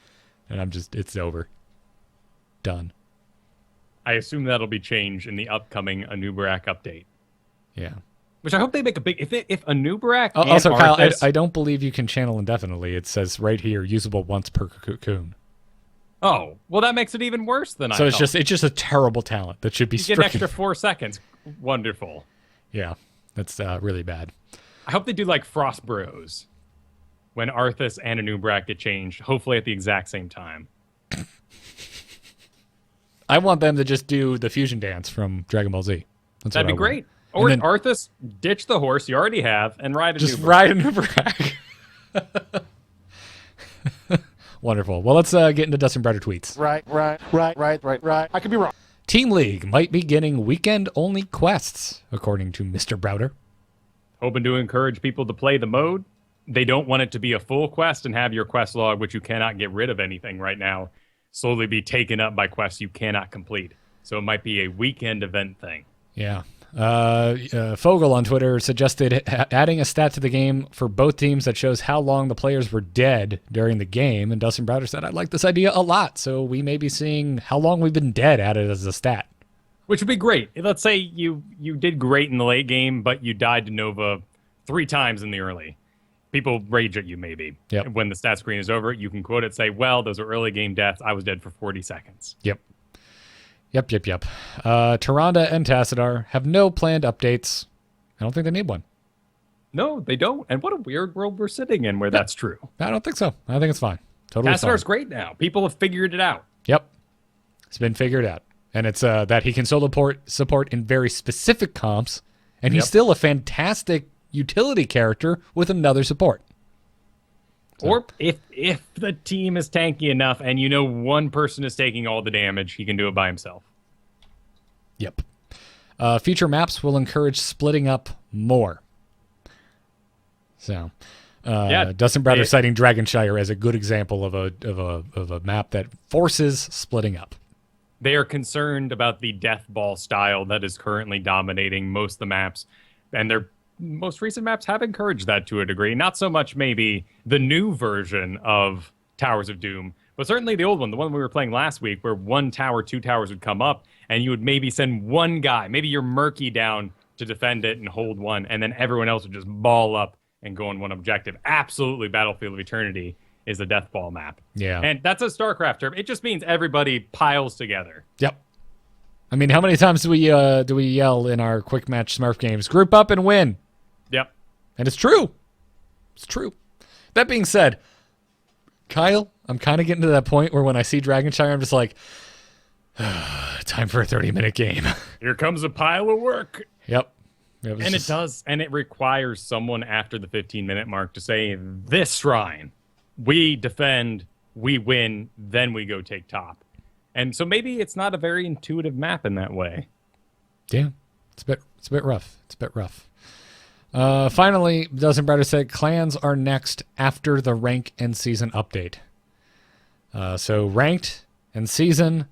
And it's over. Done. I assume that'll be changed in the upcoming Anubarak update. Yeah. Which I hope they make a big... If Anubarak and also, Kyle, Arthas, I don't believe you can channel indefinitely. It says right here, usable once per cocoon. Oh, well, that makes it even worse than I thought. So it's just a terrible talent that should be stricken. You get an extra 4 seconds. Wonderful. Yeah, that's really bad. I hope they do like Frost Bros. When Arthas and Anubarak get changed, hopefully at the exact same time. I want them to just do the fusion dance from Dragon Ball Z. That'd be great. Or Arthas, ditch the horse you already have and ride a Just ride a Nubarak. Wonderful. Well, let's get into Dustin Browder tweets. Right. I could be wrong. Team League might be getting weekend-only quests, according to Mr. Browder. Hoping to encourage people to play the mode. They don't want it to be a full quest and have your quest log, which you cannot get rid of anything right now, slowly be taken up by quests you cannot complete. So it might be a weekend event thing. Yeah. Fogel on Twitter suggested adding a stat to the game for both teams that shows how long the players were dead during the game. And Dustin Browder said, I like this idea a lot. So we may be seeing how long we've been dead added as a stat. Which would be great. Let's say you did great in the late game, but you died to Nova 3 times in the early. People rage at you, maybe. Yep. When the stat screen is over, you can quote it, say, well, those are early game deaths. I was dead for 40 seconds. Yep. Tyrande and Tassadar have no planned updates. I don't think they need one. No, they don't. And what a weird world we're sitting in where that's true. I don't think so. I think it's fine. Totally fine. Tassadar's great now. People have figured it out. Yep. It's been figured out. And it's that he can solo support in very specific comps, and he's still a fantastic utility character with another support. So. Or if the team is tanky enough and you know one person is taking all the damage, he can do it by himself. Yep. Future maps will encourage splitting up more. So, Dustin Browder citing Dragonshire as a good example of a map that forces splitting up. They are concerned about the death ball style that is currently dominating most of the maps, and their most recent maps have encouraged that to a degree. Not so much maybe the new version of Towers of Doom, but certainly the old one, the one we were playing last week, where 1 tower, 2 towers would come up, and you would maybe send one guy, maybe your Murky down to defend it and hold one, and then everyone else would just ball up and go on one objective. Absolutely, Battlefield of Eternity is a death ball map. Yeah. And that's a StarCraft term. It just means everybody piles together. Yep. I mean, how many times do we yell in our quick match Smurf games, group up and win? Yep. And it's true. It's true. That being said, Kyle, I'm kind of getting to that point where when I see Dragonshire, I'm just like, time for a 30-minute game. Here comes a pile of work. Yep. It does. And it requires someone after the 15-minute mark to say, this shrine, we defend, we win, then we go take top. And so maybe it's not a very intuitive map in that way. Yeah. It's a bit rough. It's a bit rough. Finally, Dustin Browder said clans are next after the rank and season update. So ranked and season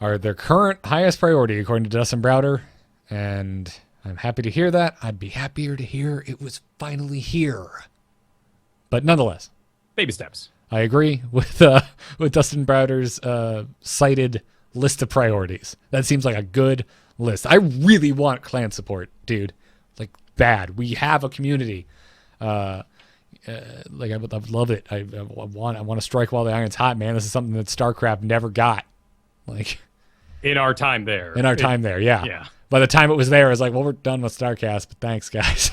are their current highest priority, according to Dustin Browder. And I'm happy to hear that. I'd be happier to hear it was finally here. But nonetheless, baby steps. I agree with Dustin Browder's cited list of priorities. That seems like a good list. I really want clan support, dude. Like, bad. We have a community. I would love it. I want to strike while the iron's hot, man. This is something that StarCraft never got. Like, in our time there. Yeah. By the time it was there, I was like, well, we're done with StarCast, but thanks, guys.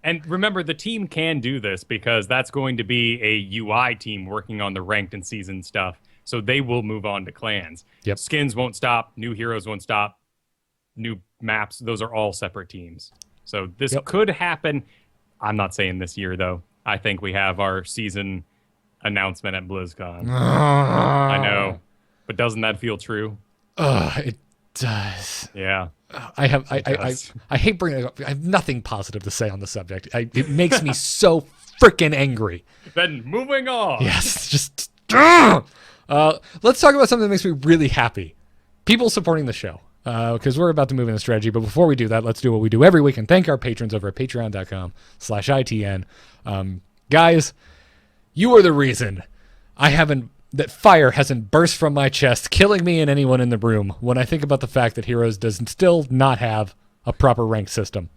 And remember, the team can do this because that's going to be a UI team working on the ranked and season stuff. So they will move on to clans. Yep. Skins won't stop. New heroes won't stop. New maps. Those are all separate teams. So this could happen. I'm not saying this year, though. I think we have our season announcement at BlizzCon. I know. But doesn't that feel true? It does. Yeah. I hate bringing it up. I have nothing positive to say on the subject. It makes me so freaking angry. Then moving on. Yes, just let's talk about something that makes me really happy. People supporting the show. Because we're about to move into strategy. But before we do that, let's do what we do every week and thank our patrons over at patreon.com/ITN. Guys, you are the reason that fire hasn't burst from my chest, killing me and anyone in the room when I think about the fact that Heroes does still not have a proper rank system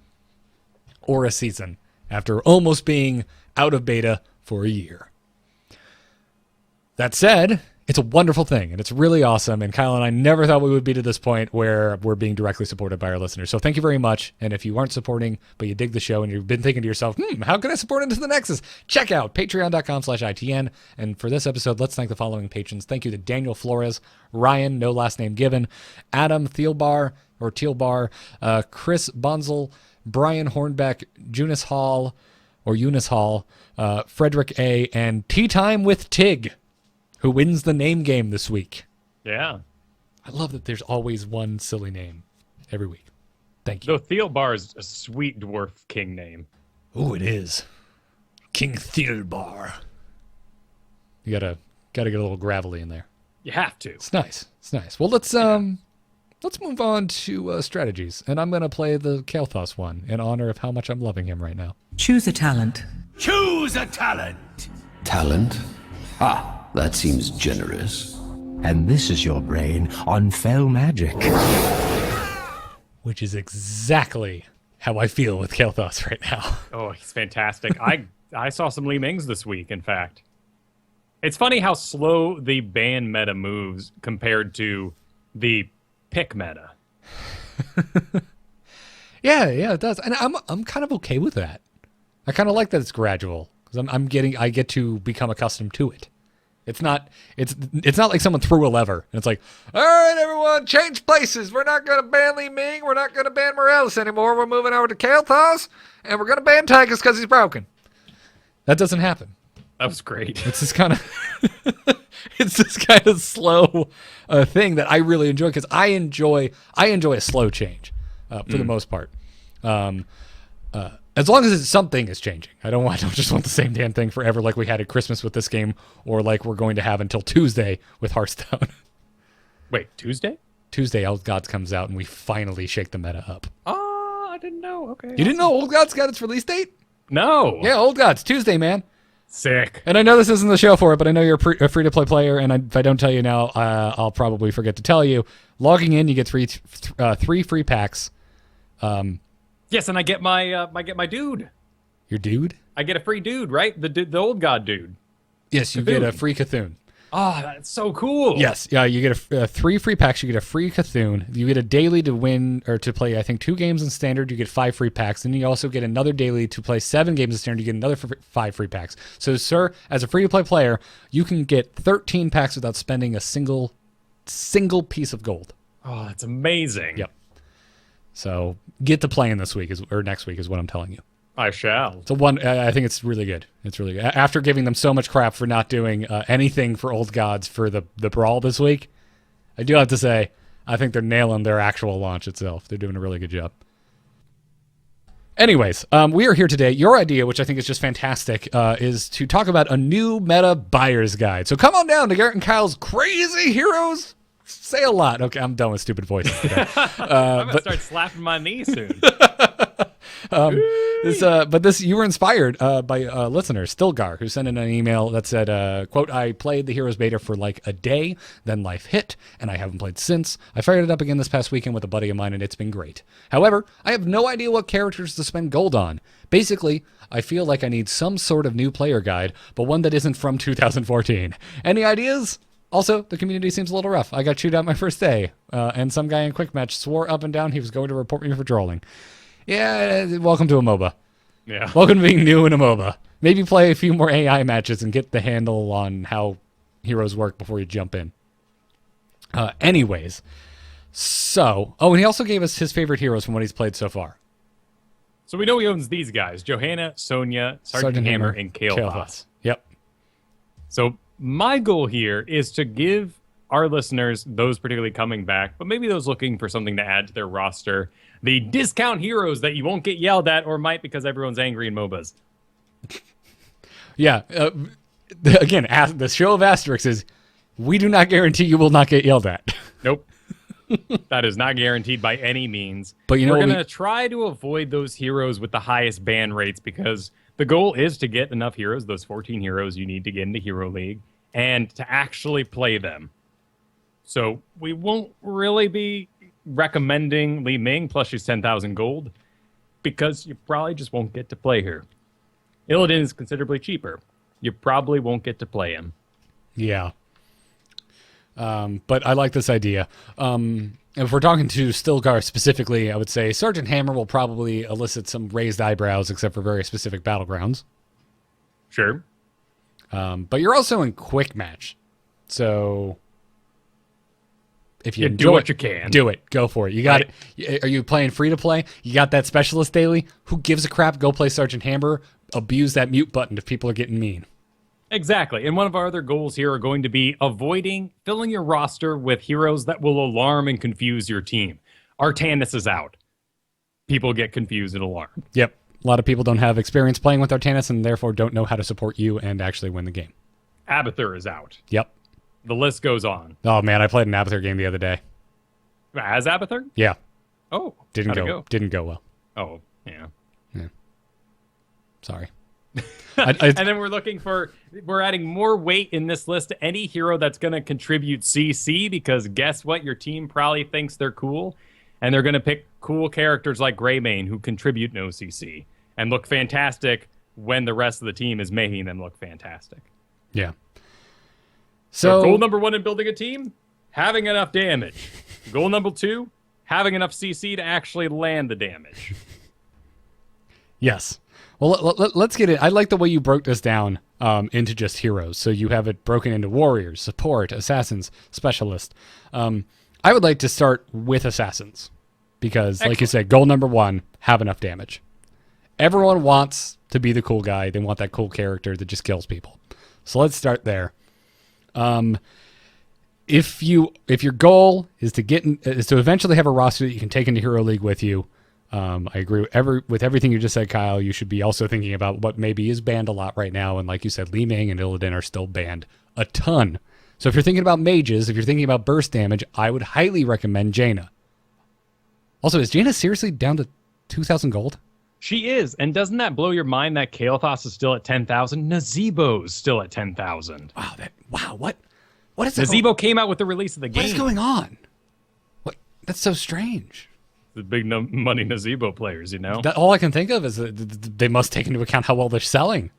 or a season after almost being out of beta for a year. That said, it's a wonderful thing, and it's really awesome, and Kyle and I never thought we would be to this point where we're being directly supported by our listeners. So thank you very much, and if you aren't supporting, but you dig the show, and you've been thinking to yourself, how can I support Into the Nexus? Check out patreon.com/ITN, and for this episode, let's thank the following patrons. Thank you to Daniel Flores, Ryan, no last name given, Adam Thielbar, Chris Bonzel, Brian Hornbeck, Eunice Hall, Frederick A., and Tea Time with Tig, who wins the name game this week. Yeah. I love that there's always one silly name every week. Thank you. Though Thielbar is a sweet dwarf king name. Oh, it is. King Thielbar. You gotta get a little gravelly in there. You have to. It's nice. Well, let's move on to strategies, and I'm gonna play the Kael'thas one in honor of how much I'm loving him right now. Choose a talent. Choose a talent. Talent? Ah, that seems generous. And this is your brain on fell magic. Which is exactly how I feel with Kael'thas right now. Oh, he's fantastic. I I saw some Li Mings this week, in fact. It's funny how slow the ban meta moves compared to the pick meta. Yeah, it does, and I'm kind of okay with that. I kind of like that it's gradual because I get to become accustomed to it. It's not like someone threw a lever and it's like, all right, everyone, change places. We're not going to ban Li Ming. We're not going to ban Morales anymore. We're moving over to Kael'thas, and we're going to ban Tychus because he's broken. That doesn't happen. That was great. It's this kind of slow thing that I really enjoy because I enjoy a slow change for the most part. As long as something is changing. I don't just want the same damn thing forever like we had at Christmas with this game or like we're going to have until Tuesday with Hearthstone. Wait, Tuesday? Tuesday, Old Gods comes out and we finally shake the meta up. Oh, I didn't know. Okay. You didn't know Old Gods got its release date? No. Yeah, Old Gods, Tuesday, man. Sick. And I know this isn't the show for it, but I know you're a free-to-play player, and if I don't tell you now, I'll probably forget to tell you. Logging in, you get three free packs. Yes, and I get my dude. Your dude? I get a free dude, right? The old god dude. Yes, you get a free Cthulhu. Oh, that's so cool. Yes, yeah, you get three free packs. You get a free Cthulhu. You get a daily to win or to play, I think, 2 games in Standard. You get 5 free packs. Then you also get another daily to play 7 games in Standard. You get another 5 free packs. So, sir, as a free-to-play player, you can get 13 packs without spending a single piece of gold. Oh, that's amazing. Yep. So get to playing this week or next week is what I'm telling you. I shall. So I think it's really good. It's really good. After giving them so much crap for not doing anything for Old Gods for the Brawl this week, I do have to say, I think they're nailing their actual launch itself. They're doing a really good job. Anyways, we are here today. Your idea, which I think is just fantastic, is to talk about a new meta buyer's guide. So come on down to Garrett and Kyle's Crazy Heroes Say a lot. Okay, I'm done with stupid voices today. I'm gonna start slapping my knee soon. You were inspired by a listener, Stilgar, who sent in an email that said, quote, I played the Heroes beta for like a day, then life hit, and I haven't played since. I fired it up again this past weekend with a buddy of mine, and it's been great. However, I have no idea what characters to spend gold on. Basically, I feel like I need some sort of new player guide, but one that isn't from 2014. Any ideas? Also, the community seems a little rough. I got chewed out my first day, and some guy in Quick Match swore up and down he was going to report me for trolling. Yeah, welcome to a MOBA. Yeah. Welcome to being new in a MOBA. Maybe play a few more AI matches and get the handle on how heroes work before you jump in. Anyways, and he also gave us his favorite heroes from what he's played so far. So we know he owns these guys: Johanna, Sonya, Sergeant Hammer, and Kael'thas. Yep. So my goal here is to give our listeners, those particularly coming back, but maybe those looking for something to add to their roster, the discount heroes that you won't get yelled at or might because everyone's angry in MOBAs. Yeah. Again, the show of asterisks is we do not guarantee you will not get yelled at. Nope. That is not guaranteed by any means. But you know, we're going to try to avoid those heroes with the highest ban rates because the goal is to get enough heroes, those 14 heroes you need to get into Hero League, and to actually play them. So we won't really be recommending Li Ming, plus she's 10,000 gold, because you probably just won't get to play her. Illidan is considerably cheaper. You probably won't get to play him. Yeah. But I like this idea. If we're talking to Stilgar specifically, I would say Sergeant Hammer will probably elicit some raised eyebrows, except for very specific battlegrounds. Sure. But you're also in Quick Match. So if you do what you can. Do it. Go for it. You got it. Are you playing free to play? You got that specialist daily? Who gives a crap? Go play Sergeant Hammer. Abuse that mute button if people are getting mean. Exactly. And one of our other goals here are going to be avoiding filling your roster with heroes that will alarm and confuse your team. Artanis is out. People get confused and alarmed. Yep. A lot of people don't have experience playing with Artanis and therefore don't know how to support you and actually win the game. Abathur is out. Yep. The list goes on. Oh, man, I played an Abathur game the other day. As Abathur? Yeah. Oh. Didn't go well. Oh, yeah. Sorry. And then we're adding more weight in this list to any hero that's going to contribute CC, because guess what? Your team probably thinks they're cool, and they're going to pick cool characters like Greymane who contribute no CC and look fantastic when the rest of the team is making them look fantastic. Yeah. So goal number 1 in building a team, having enough damage. Goal number 2, having enough CC to actually land the damage. Yes. Well, let's get it. I like the way you broke this down into just heroes. So you have it broken into warriors, support, assassins, specialist. I would like to start with assassins because, like you said, goal number 1, have enough damage. Everyone wants to be the cool guy. They want that cool character that just kills people. So let's start there. If your goal is to eventually have a roster that you can take into Hero League with you, I agree with everything you just said, Kyle. You should be also thinking about what maybe is banned a lot right now, and like you said, Li Ming and Illidan are still banned a ton. So if you're thinking about mages, if you're thinking about burst damage, I would highly recommend Jaina. Also, is Jaina seriously down to 2,000 gold? She is, and doesn't that blow your mind that Kael'thas is still at 10,000? Nazebo's still at 10,000. Wow, what is that? Nazebo came out with the release of the game. What is going on? What? That's so strange. The big money Nazebo players, you know? All I can think of is that they must take into account how well they're selling.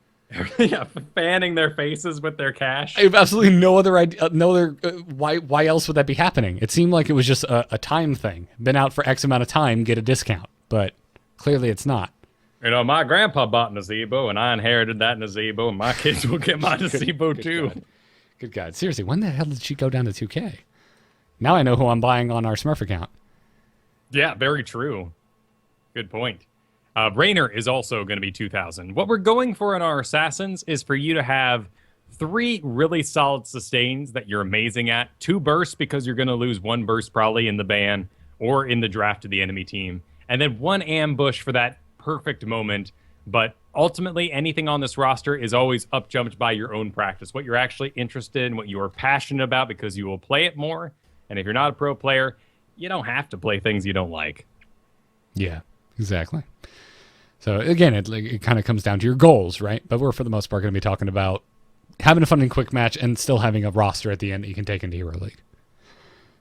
Yeah, fanning their faces with their cash. I have absolutely no other idea. Why else would that be happening? It seemed like it was just a time thing. Been out for X amount of time, get a discount. But clearly it's not. You know, my grandpa bought Nazebo, and I inherited that Nazebo, and my kids will get my Nazebo too. Good God. Seriously, when the hell did she go down to 2K? Now I know who I'm buying on our Smurf account. Yeah, very true. Good point. Raynor is also going to be 2,000. What we're going for in our Assassins is for you to have 3 really solid sustains that you're amazing at. 2 bursts because you're going to lose 1 burst probably in the ban or in the draft of the enemy team. And then 1 ambush for that perfect moment. But ultimately, anything on this roster is always up-jumped by your own practice. What you're actually interested in, what you are passionate about, because you will play it more. And if you're not a pro player, you don't have to play things you don't like. Yeah, exactly. So again, it kind of comes down to your goals, right? But we're for the most part going to be talking about having a fun and quick match and still having a roster at the end that you can take into Hero League.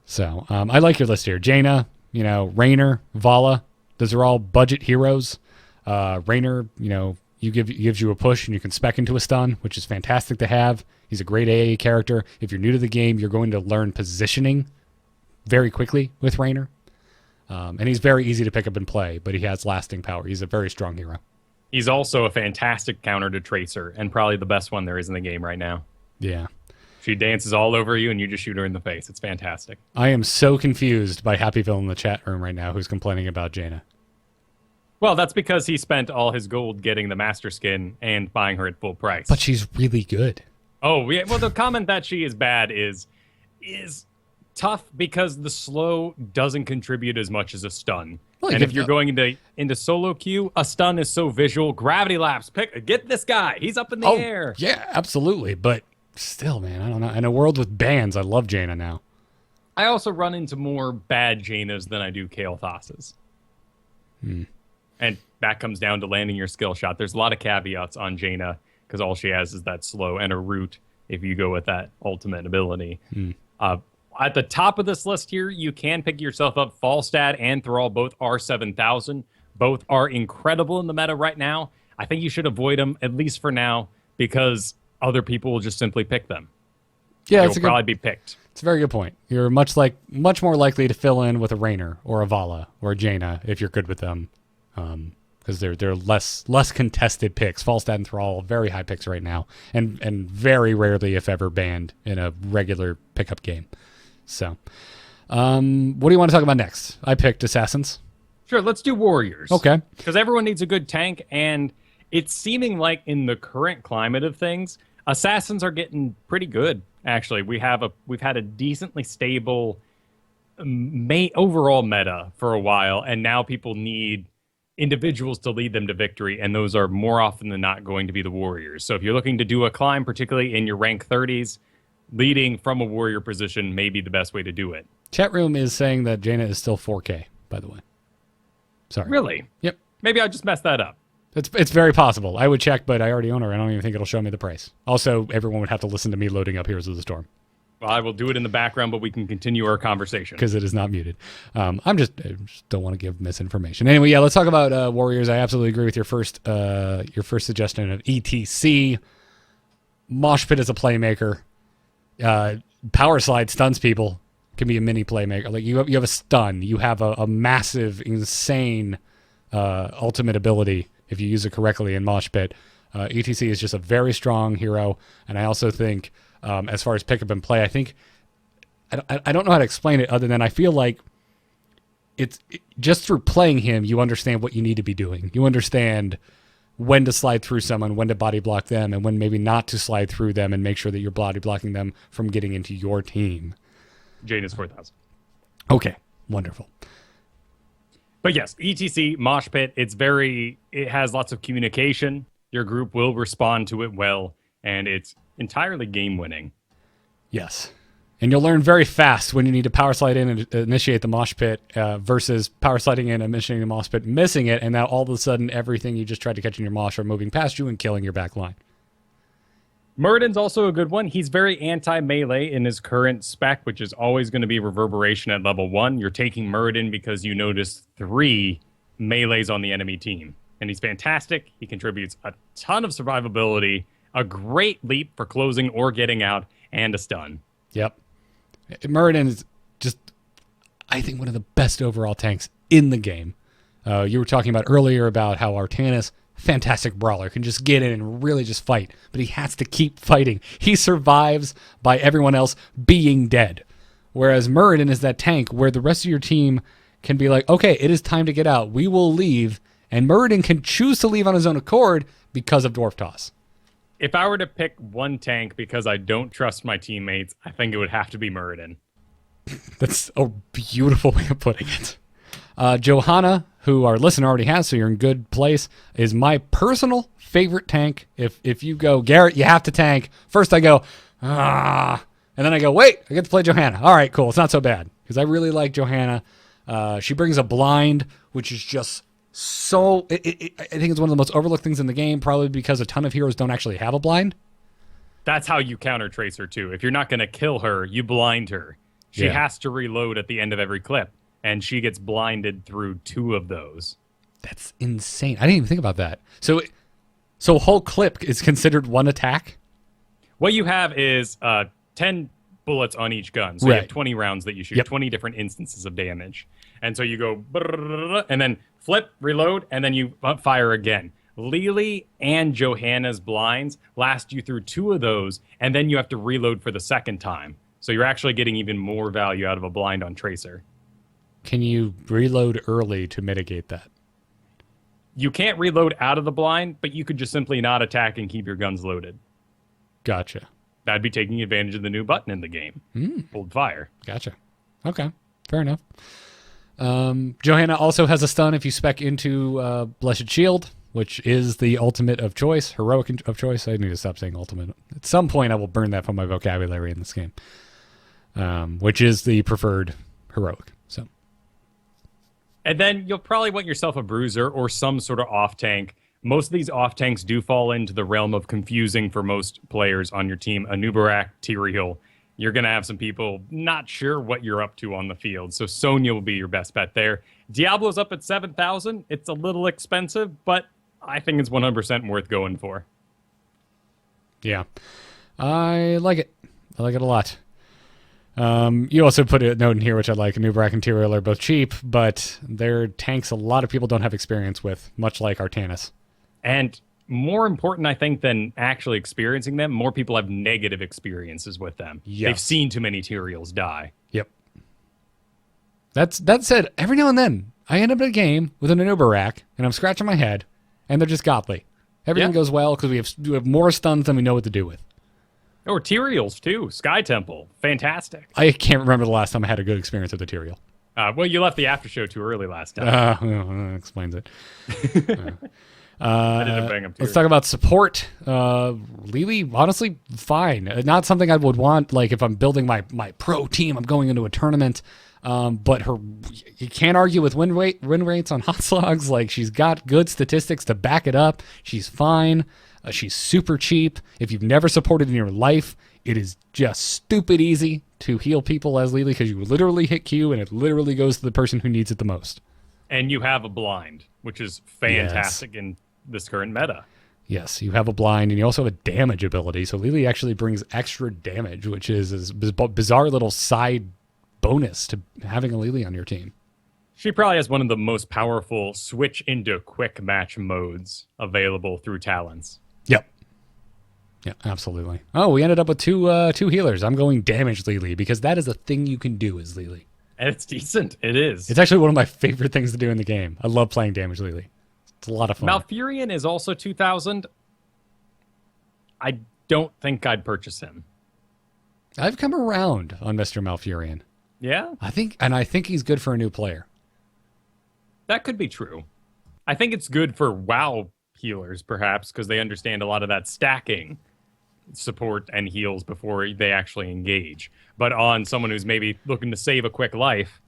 So I like your list here. Jaina, Raynor, Vala. Those are all budget heroes. Raynor, gives you a push and you can spec into a stun, which is fantastic to have. He's a great AA character. If you're new to the game, you're going to learn positioning very quickly with Raynor. And he's very easy to pick up and play, but he has lasting power. He's a very strong hero. He's also a fantastic counter to Tracer, and probably the best one there is in the game right now. Yeah. She dances all over you, and you just shoot her in the face. It's fantastic. I am so confused by Happyville in the chat room right now who's complaining about Jaina. Well, that's because he spent all his gold getting the master skin and buying her at full price. But she's really good. Oh, yeah. Well, the comment that she is bad is tough because the slow doesn't contribute as much as a stun. Well, and if you're going into solo queue, a stun is so visual. Gravity laps, get this guy. He's up in the air. Yeah, absolutely. But still, man, I don't know. In a world with bans, I love Jaina now. I also run into more bad Jainas than I do Kael'thas's. And that comes down to landing your skill shot. There's a lot of caveats on Jaina because all she has is that slow and a root if you go with that ultimate ability. At the top of this list here, you can pick yourself up Falstad and Thrall. Both are 7,000. Both are incredible in the meta right now. I think you should avoid them, at least for now, because other people will just simply pick them. Yeah, They'll probably be picked. It's a very good point. You're much more likely to fill in with a Raynor or a Vala or a Jaina if you're good with them. Because they're less contested picks. Falstad and Thrall, very high picks right now, and very rarely, if ever, banned in a regular pickup game. So, what do you want to talk about next? I picked Assassins. Sure, let's do Warriors. Okay. Because everyone needs a good tank, and it's seeming like in the current climate of things, Assassins are getting pretty good, actually. We've had a decently stable overall meta for a while, and now people need individuals to lead them to victory, and those are more often than not going to be the Warriors. So if you're looking to do a climb, particularly in your rank 30s, leading from a warrior position may be the best way to do it. Chat room is saying that Jaina is still 4K, by the way. Sorry. Really? Yep. Maybe I just messed that up. It's very possible. I would check, but I already own her. I don't even think it'll show me the price. Also, everyone would have to listen to me loading up Heroes of the Storm. Well, I will do it in the background, but we can continue our conversation. Because it is not muted. I just don't want to give misinformation. Anyway, yeah, let's talk about Warriors. I absolutely agree with your first suggestion of ETC. Mosh Pit is a playmaker. Power Slide stuns people. Can be a mini playmaker. Like you have a stun. You have a massive, insane ultimate ability if you use it correctly in Mosh Pit. ETC is just a very strong hero, and I also think, as far as pick up and play, I think I don't know how to explain it other than I feel like just through playing him, you understand what you need to be doing. You understand when to slide through someone, when to body block them, and when maybe not to slide through them and make sure that you're body blocking them from getting into your team. Jane is 4,000. Okay, wonderful. But yes, ETC, Mosh Pit, it has lots of communication. Your group will respond to it well, and it's entirely game-winning. Yes. And you'll learn very fast when you need to power slide in and initiate the mosh pit versus power sliding in and initiating the mosh pit, missing it, and now all of a sudden everything you just tried to catch in your mosh are moving past you and killing your back line. Muradin's also a good one. He's very anti-melee in his current spec, which is always going to be reverberation at level 1. You're taking Muradin because you notice 3 melees on the enemy team. And he's fantastic. He contributes a ton of survivability, a great leap for closing or getting out, and a stun. Yep. Muradin is just, I think, one of the best overall tanks in the game. You were talking about earlier about how Artanis, fantastic brawler, can just get in and really just fight, but he has to keep fighting. He survives by everyone else being dead. Whereas Muradin is that tank where the rest of your team can be like, okay, it is time to get out. We will leave. And Muradin can choose to leave on his own accord because of Dwarf Toss. If I were to pick one tank because I don't trust my teammates, I think it would have to be Muradin. That's a beautiful way of putting it. Johanna, who our listener already has, so you're in good place, is my personal favorite tank. If you go, Garrett, you have to tank. First I go, and then I go, wait, I get to play Johanna. All right, cool. It's not so bad because I really like Johanna. She brings a blind, which is just so... I think it's one of the most overlooked things in the game, probably because a ton of heroes don't actually have a blind. That's how you counter Tracer, too. If you're not going to kill her, you blind her. She has to reload at the end of every clip, and she gets blinded through 2 of those. That's insane. I didn't even think about that. So a whole clip is considered one attack? What you have is 10 bullets on each gun. So you have 20 rounds that you shoot, 20 different instances of damage. And so you go, and then flip, reload, and then you fire again. Lily and Johanna's blinds last you through 2 of those, and then you have to reload for the second time. So you're actually getting even more value out of a blind on Tracer. Can you reload early to mitigate that? You can't reload out of the blind, but you could just simply not attack and keep your guns loaded. Gotcha. That'd be taking advantage of the new button in the game. Hold fire. Gotcha. Okay. Fair enough. Johanna also has a stun if you spec into Blessed Shield, which is the ultimate of choice, heroic of choice. I need to stop saying ultimate. At some point, I will burn that from my vocabulary in this game, which is the preferred heroic. So, and then you'll probably want yourself a bruiser or some sort of off tank. Most of these off tanks do fall into the realm of confusing for most players on your team. Anubarak, Tyrael. You're going to have some people not sure what you're up to on the field. So Sonya will be your best bet there. Diablo's up at 7,000. It's a little expensive, but I think it's 100% worth going for. Yeah. I like it. I like it a lot. You also put a note in here, which I like. Anubarak and Tyrael are both cheap, but they're tanks a lot of people don't have experience with, much like Artanis. And more important, I think, than actually experiencing them, more people have negative experiences with them. Yes. They've seen too many Tyraels die. Yep. That said, every now and then, I end up in a game with an Anubarak, and I'm scratching my head, and they're just godly. Everything goes well because we have more stuns than we know what to do with. Or Tyraels, too. Sky Temple. Fantastic. I can't remember the last time I had a good experience with the Tyrael. Well, you left the after show too early last time. That explains it. I didn't bang him Let's talk about support. Lily, honestly, fine. Not something I would want, like, if I'm building my pro team, I'm going into a tournament. But you can't argue with win rates on hot slogs. Like, she's got good statistics to back it up. She's fine. She's super cheap. If you've never supported in your life, it is just stupid easy to heal people as Lily because you literally hit Q and it literally goes to the person who needs it the most. And you have a blind, which is fantastic in this current meta. Yes, you have a blind, and you also have a damage ability. So Lily actually brings extra damage, which is a bizarre little side bonus to having a Lily on your team. She probably has one of the most powerful switch into quick match modes available through talents. Yep. Yeah, absolutely. Oh, we ended up with two healers. I'm going damage Lily because that is a thing you can do as Lily. And it's decent. It is. It's actually one of my favorite things to do in the game. I love playing damage Lily. It's a lot of fun. Malfurion is also 2,000. I don't think I'd purchase him. I've come around on Mr. Malfurion. Yeah? I think he's good for a new player. That could be true. I think it's good for WoW healers, perhaps, because they understand a lot of that stacking support and heals before they actually engage. But on someone who's maybe looking to save a quick life,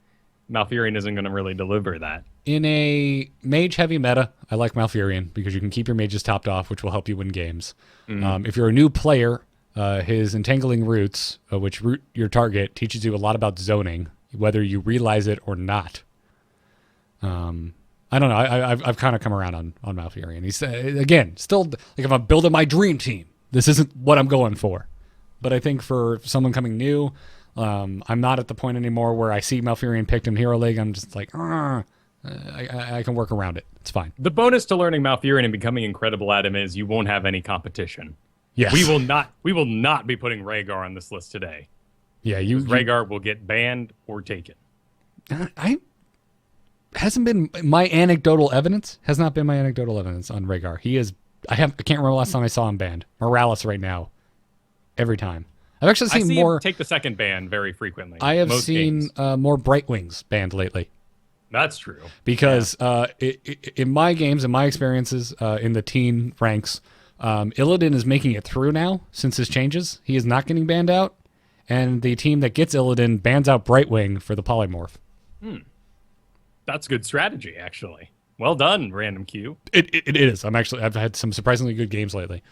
Malfurion isn't going to really deliver that. In a mage-heavy meta, I like Malfurion because you can keep your mages topped off, which will help you win games. If you're a new player, his Entangling Roots, which root your target, teaches you a lot about zoning, whether you realize it or not. I don't know. I've kind of come around on Malfurion. He's, again, still, like if I'm building my dream team, this isn't what I'm going for. But I think for someone coming new, I'm not at the point anymore where I see Malfurion picked in Hero League. I'm just like, I can work around it. It's fine. The bonus to learning Malfurion and becoming incredible at him is you won't have any competition. Yes. We will not be putting Rhaegar on this list today. Yeah, Rhaegar will get banned or taken. Hasn't been my anecdotal evidence. Has not been my anecdotal evidence on Rhaegar. He is. I can't remember the last time I saw him banned. Morales right now. Every time. I've actually seen more. Him take the second ban very frequently. I have seen more Brightwings banned lately. That's true. Because in my games, in my experiences in the teen ranks, Illidan is making it through now since his changes. He is not getting banned out, and the team that gets Illidan bans out Brightwing for the polymorph. That's good strategy, actually. Well done, Random Q. It is. I've had some surprisingly good games lately.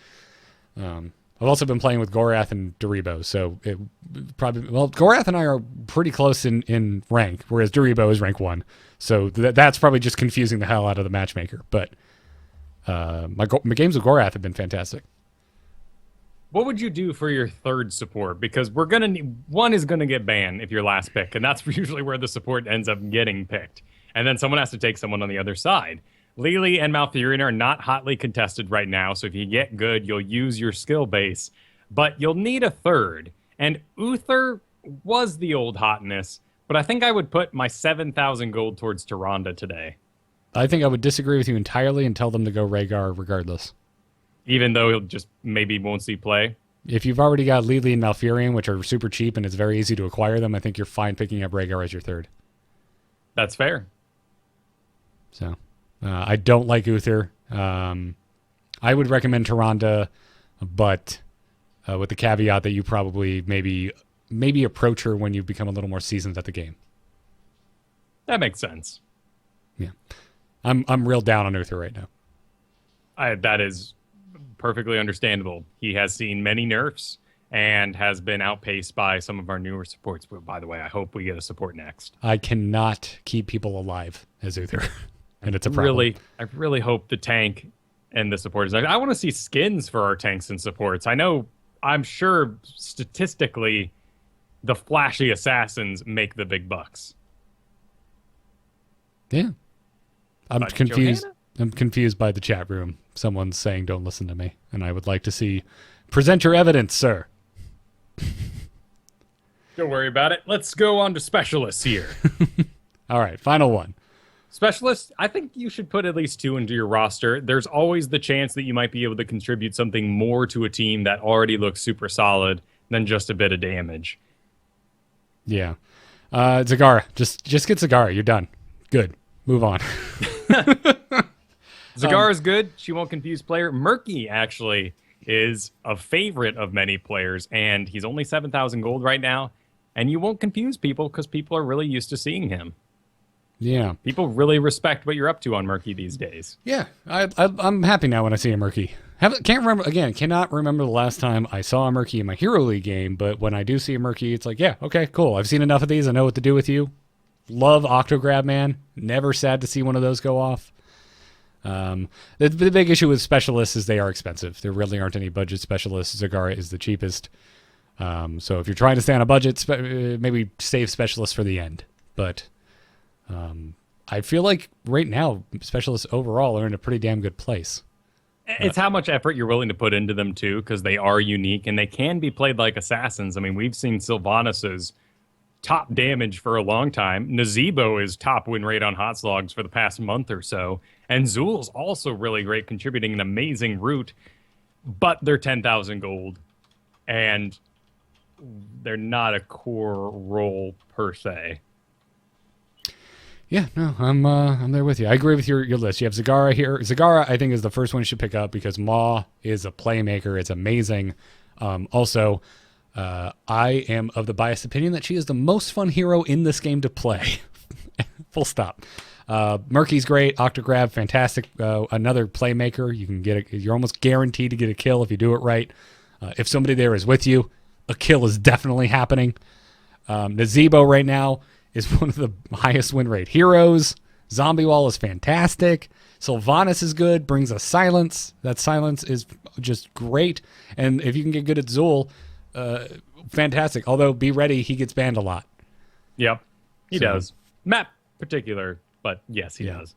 I've also been playing with Gorath and Doribo, so Gorath and I are pretty close in rank, whereas Doribo is rank 1. So that's probably just confusing the hell out of the matchmaker. But my games with Gorath have been fantastic. What would you do for your third support? Because we're gonna need, one is gonna get banned if your last pick, and that's usually where the support ends up getting picked. And then someone has to take someone on the other side. Lily and Malfurion are not hotly contested right now, so if you get good, you'll use your skill base. But you'll need a third. And Uther was the old hotness, but I think I would put my 7,000 gold towards Tyrande today. I think I would disagree with you entirely and tell them to go Rhaegar regardless. Even though he'll just maybe won't see play? If you've already got Lily and Malfurion, which are super cheap and it's very easy to acquire them, I think you're fine picking up Rhaegar as your third. That's fair. So, I don't like Uther. I would recommend Tyrande, but with the caveat that you probably maybe approach her when you've become a little more seasoned at the game. That makes sense. Yeah, I'm real down on Uther right now. That is perfectly understandable. He has seen many nerfs and has been outpaced by some of our newer supports. But by the way, I hope we get a support next. I cannot keep people alive as Uther, and it's a problem. I really hope the tank and the supporters. I want to see skins for our tanks and supports. I'm sure statistically, the flashy assassins make the big bucks. Yeah, I'm But confused. Johanna? I'm confused by the chat room. Someone's saying, "Don't listen to me," and I would like to see. Present your evidence, sir. Don't worry about it. Let's go on to specialists here. All right, final one. Specialists, I think you should put at least 2 into your roster. There's always the chance that you might be able to contribute something more to a team that already looks super solid than just a bit of damage. Yeah, Zagara. Just get Zagara. You're done. Good. Move on. Zagara's good. She won't confuse player. Murky, actually, is a favorite of many players, and he's only 7,000 gold right now. And you won't confuse people because people are really used to seeing him. Yeah. People really respect what you're up to on Murky these days. Yeah. I'm happy now when I see a Murky. Can't remember again. Cannot remember the last time I saw a Murky in my Hero League game. But when I do see a Murky, it's like, yeah, okay, cool. I've seen enough of these. I know what to do with you. Love Octograb, man. Never sad to see one of those go off. The big issue with specialists is they are expensive. There really aren't any budget specialists. Zagara is the cheapest. So if you're trying to stay on a budget, maybe save specialists for the end. But I feel like right now, specialists overall are in a pretty damn good place. It's how much effort you're willing to put into them, too, because they are unique, and they can be played like assassins. I mean, we've seen Sylvanus's top damage for a long time. Nazebo is top win rate on Hot Slogs for the past month or so. And Zul's also really great, contributing an amazing route, but they're 10,000 gold, and they're not a core role per se. Yeah, no, I'm there with you. I agree with your list. You have Zagara here. Zagara, I think, is the first one you should pick up because Maw is a playmaker. It's amazing. Also, I am of the biased opinion that she is the most fun hero in this game to play. Full stop. Murky's great. Octograb, fantastic. Another playmaker. You can you're almost guaranteed to get a kill if you do it right. If somebody there is with you, a kill is definitely happening. Nazebo right now is one of the highest win rate heroes. Zombie Wall is fantastic. Sylvanus is good, brings a silence. That silence is just great. And if you can get good at Zul, fantastic. Although, be ready, he gets banned a lot. Yep, he does. Map particular, but yes, he does.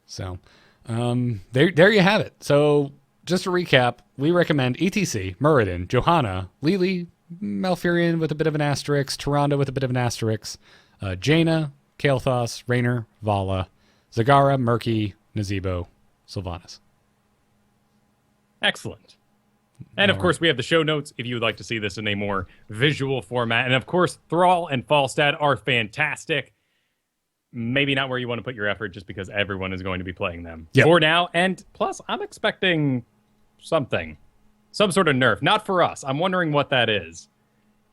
So, there you have it. So, just to recap, we recommend ETC, Muradin, Johanna, Lili, Malfurion with a bit of an asterisk, Tyrande with a bit of an asterisk, Jaina, Kael'thas, Raynor, Vala, Zagara, Murky, Nazebo, Sylvanus. Excellent. And, of course, we have the show notes if you would like to see this in a more visual format. And, of course, Thrall and Falstad are fantastic. Maybe not where you want to put your effort just because everyone is going to be playing them for now. And, plus, I'm expecting something. Some sort of nerf. Not for us. I'm wondering what that is.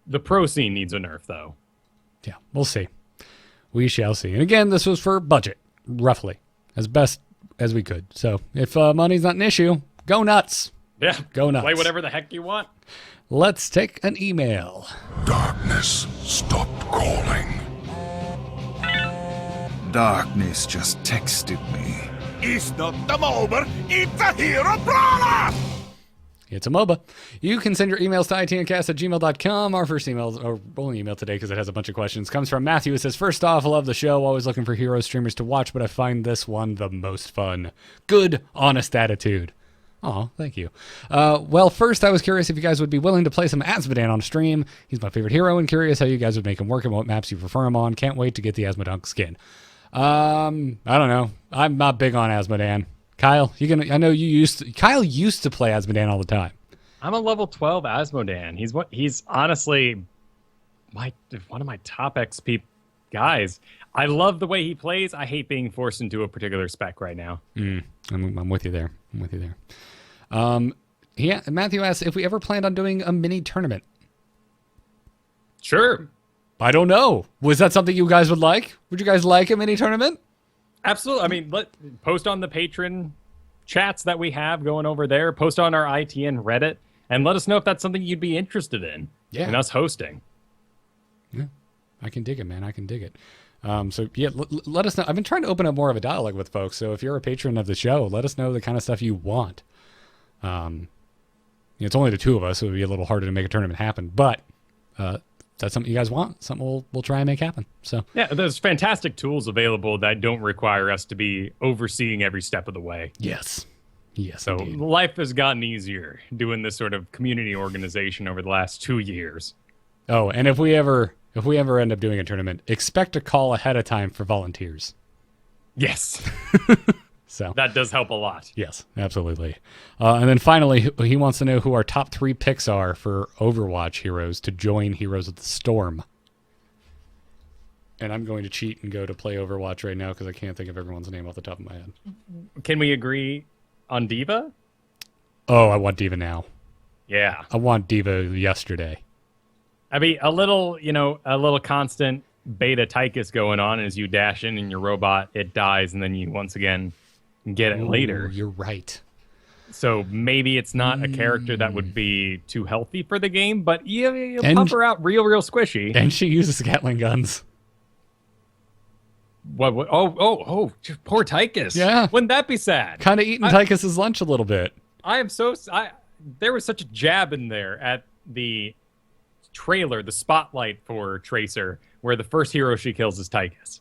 The pro scene needs a nerf, though. Yeah, we'll see. We shall see. And, again, this was for budget, roughly, as best as we could. So, if money's not an issue, go nuts. Yeah, go nuts. Play whatever the heck you want. Let's take an email. Darkness stopped calling. Darkness just texted me. It's not the MOBA, it's a hero brawler! It's a MOBA. You can send your emails to itncast@gmail.com. Our first email, or only email today because it has a bunch of questions, comes from Matthew. It says, first off, I love the show. Always looking for hero streamers to watch, but I find this one the most fun. Good, honest attitude. Oh, thank you. Well, first, I was curious if you guys would be willing to play some Azmodan on stream. He's my favorite hero, and curious how you guys would make him work and what maps you prefer him on. Can't wait to get the Azmodunk skin. I don't know. I'm not big on Azmodan. Kyle, I know you used to. Kyle used to play Azmodan all the time. I'm a level 12 Azmodan. He's honestly one of my top XP guys. I love the way he plays. I hate being forced into a particular spec right now. I'm with you there. Matthew asks if we ever planned on doing a mini tournament. Sure. I don't know. Was that something you guys would like? Would you guys like a mini tournament? Absolutely. I mean, post on the Patron chats that we have going over there. Post on our ITN Reddit, and let us know if that's something you'd be interested in. Yeah. In us hosting. Yeah, I can dig it, man. I can dig it. So yeah, let us know. I've been trying to open up more of a dialogue with folks. So if you're a patron of the show, let us know the kind of stuff you want. It's only the two of us, so it would be a little harder to make a tournament happen. But that's something you guys want. Something we'll try and make happen. So yeah, there's fantastic tools available that don't require us to be overseeing every step of the way. Yes. So indeed. Life has gotten easier doing this sort of community organization over the last 2 years. Oh, and if we ever end up doing a tournament, expect a call ahead of time for volunteers. Yes. So that does help a lot. Yes, absolutely. And then finally, he wants to know who our top 3 picks are for Overwatch heroes to join Heroes of the Storm. And I'm going to cheat and go to play Overwatch right now because I can't think of everyone's name off the top of my head. Can we agree on Diva? Oh, I want Diva now. Yeah. I want Diva yesterday. I mean, a little constant beta Tychus going on as you dash in and your robot, it dies, and then you once again get it later. You're right. So maybe it's not a character that would be too healthy for the game, but you pump her out real squishy. And she uses Gatling guns. What? Oh! Poor Tychus. Yeah. Wouldn't that be sad? Kind of eating Tychus's lunch a little bit. I am so. There was such a jab in there at the trailer, the spotlight for Tracer, where the first hero she kills is Tychus.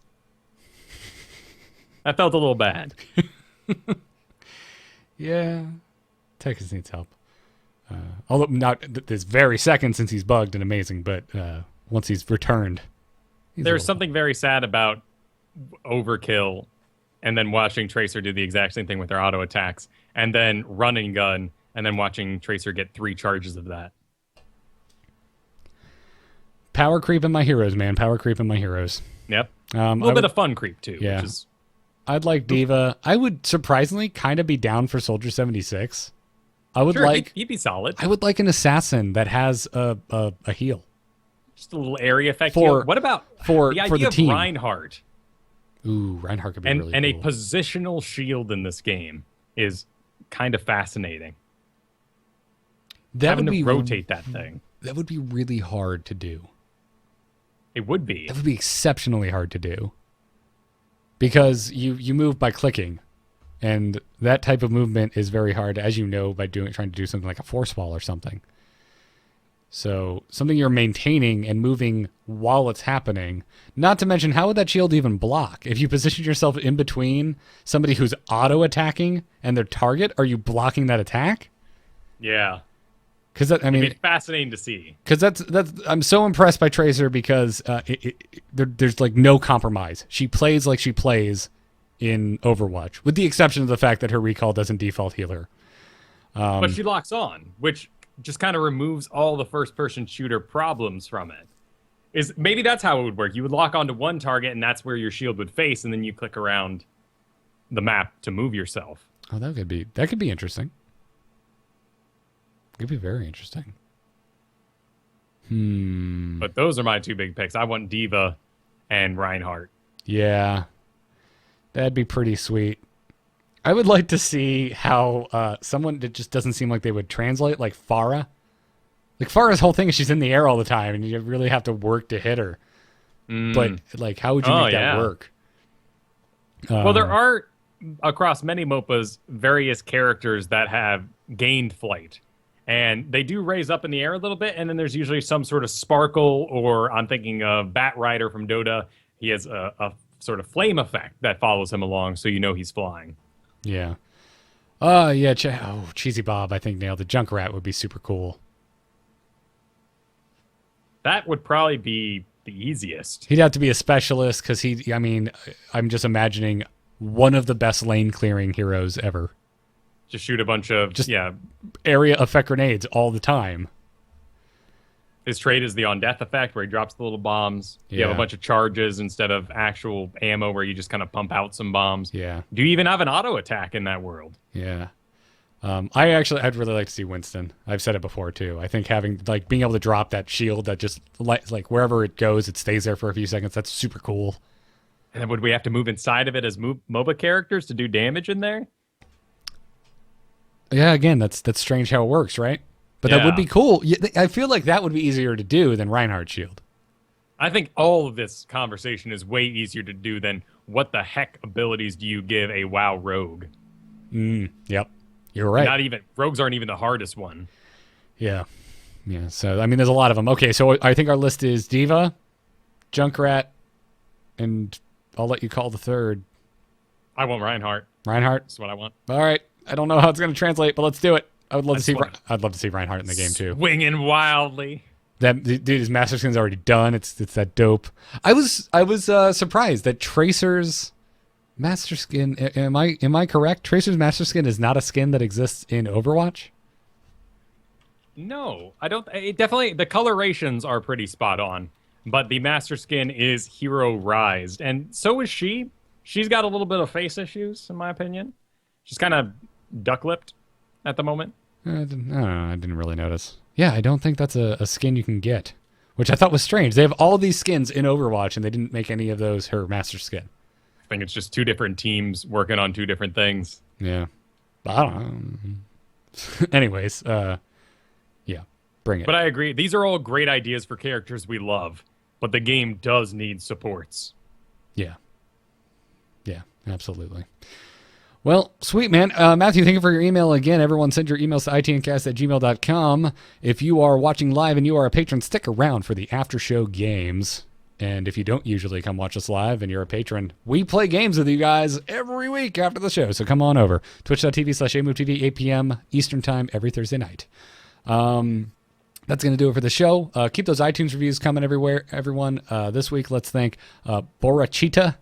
That felt a little bad. Yeah. Tychus needs help. Although not this very second since he's bugged and amazing, but once he's returned. There's something very sad about overkill and then watching Tracer do the exact same thing with her auto attacks and then running gun and then watching Tracer get 3 charges of that. Power creep in my heroes, man. Power creep in my heroes. Yep. A little bit of fun creep too. Yeah. Which is... I'd like D.Va. I would surprisingly kind of be down for Soldier 76. I would he'd be solid. I would like an assassin that has a heal. Just a little area effect. What about the idea of team. Reinhardt? Ooh, Reinhardt could be really and cool. a positional shield in this game is kind of fascinating. Having to rotate that thing. That would be really hard to do. It would be. That would be exceptionally hard to do. Because you move by clicking. And that type of movement is very hard, as you know, by trying to do something like a force wall or something. So something you're maintaining and moving while it's happening. Not to mention, how would that shield even block? If you position yourself in between somebody who's auto-attacking and their target, are you blocking that attack? Yeah. Because it's fascinating to see. Because that's I'm so impressed by Tracer because there's like no compromise. She plays like she plays in Overwatch, with the exception of the fact that her recall doesn't default heal her. But she locks on, which just kind of removes all the first-person shooter problems from it. Maybe that's how it would work. You would lock onto one target, and that's where your shield would face, and then you click around the map to move yourself. Oh, that could be interesting. Could be very interesting. But those are my 2 big picks. I want D.Va and Reinhardt. Yeah. That'd be pretty sweet. I would like to see how someone that just doesn't seem like they would translate, like Pharah. Like, Farah's whole thing is she's in the air all the time, and you really have to work to hit her. But, like, how would you make that work? Well, there are, across many MOPAs, various characters that have gained flight. And they do raise up in the air a little bit, and then there's usually some sort of sparkle, or I'm thinking of Bat Rider from Dota. He has a sort of flame effect that follows him along, so you know he's flying. Yeah. Cheesy Bob, I think, nailed it. Junkrat would be super cool. That would probably be the easiest. He'd have to be a specialist, because I'm just imagining one of the best lane clearing heroes ever. Just shoot a bunch of area effect grenades all the time. His trait is the on death effect, where he drops the little bombs. You have a bunch of charges instead of actual ammo, where you just kind of pump out some bombs. Yeah. Do you even have an auto attack in that world? Yeah. I'd really like to see Winston. I've said it before too. I think being able to drop that shield that just like wherever it goes, it stays there for a few seconds. That's super cool. And then would we have to move inside of it as MOBA characters to do damage in there? Yeah, again, that's strange how it works, right? But that would be cool. I feel like that would be easier to do than Reinhardt shield. I think all of this conversation is way easier to do than what the heck abilities do you give a WoW rogue? Yep. You're right. Rogues aren't even the hardest one. Yeah. Yeah. So, there's a lot of them. Okay. So I think our list is D.Va, Junkrat, and I'll let you call the third. I want Reinhardt. Reinhardt? That's what I want. All right. I don't know how it's going to translate, but let's do it. I'd love to see Reinhardt in the game too. Swinging wildly. That dude, his master skin's already done. It's that dope. I was surprised that Tracer's master skin. Am I correct? Tracer's master skin is not a skin that exists in Overwatch. No, I don't. It definitely, the colorations are pretty spot on, but the master skin is hero-rised, and so is she. She's got a little bit of face issues, in my opinion. She's kind of duck-lipped at the moment. I don't know. I didn't really notice. Yeah, I don't think that's a skin you can get, which I thought was strange. They have all these skins in Overwatch, and they didn't make any of those her master skin. I think it's just 2 different teams working on 2 different things. Yeah. I don't know. Anyways, yeah, bring it. But I agree. These are all great ideas for characters we love, but the game does need supports. Yeah. Yeah, absolutely. Well, sweet, man. Matthew, thank you for your email again. Everyone send your emails to itncast@gmail.com. If you are watching live and you are a patron, stick around for the after show games. And if you don't usually come watch us live and you're a patron, we play games with you guys every week after the show. So come on over. Twitch.tv/AMoveTV, 8 p.m. Eastern time every Thursday night. That's going to do it for the show. Keep those iTunes reviews coming everywhere, everyone. This week, let's thank Borachita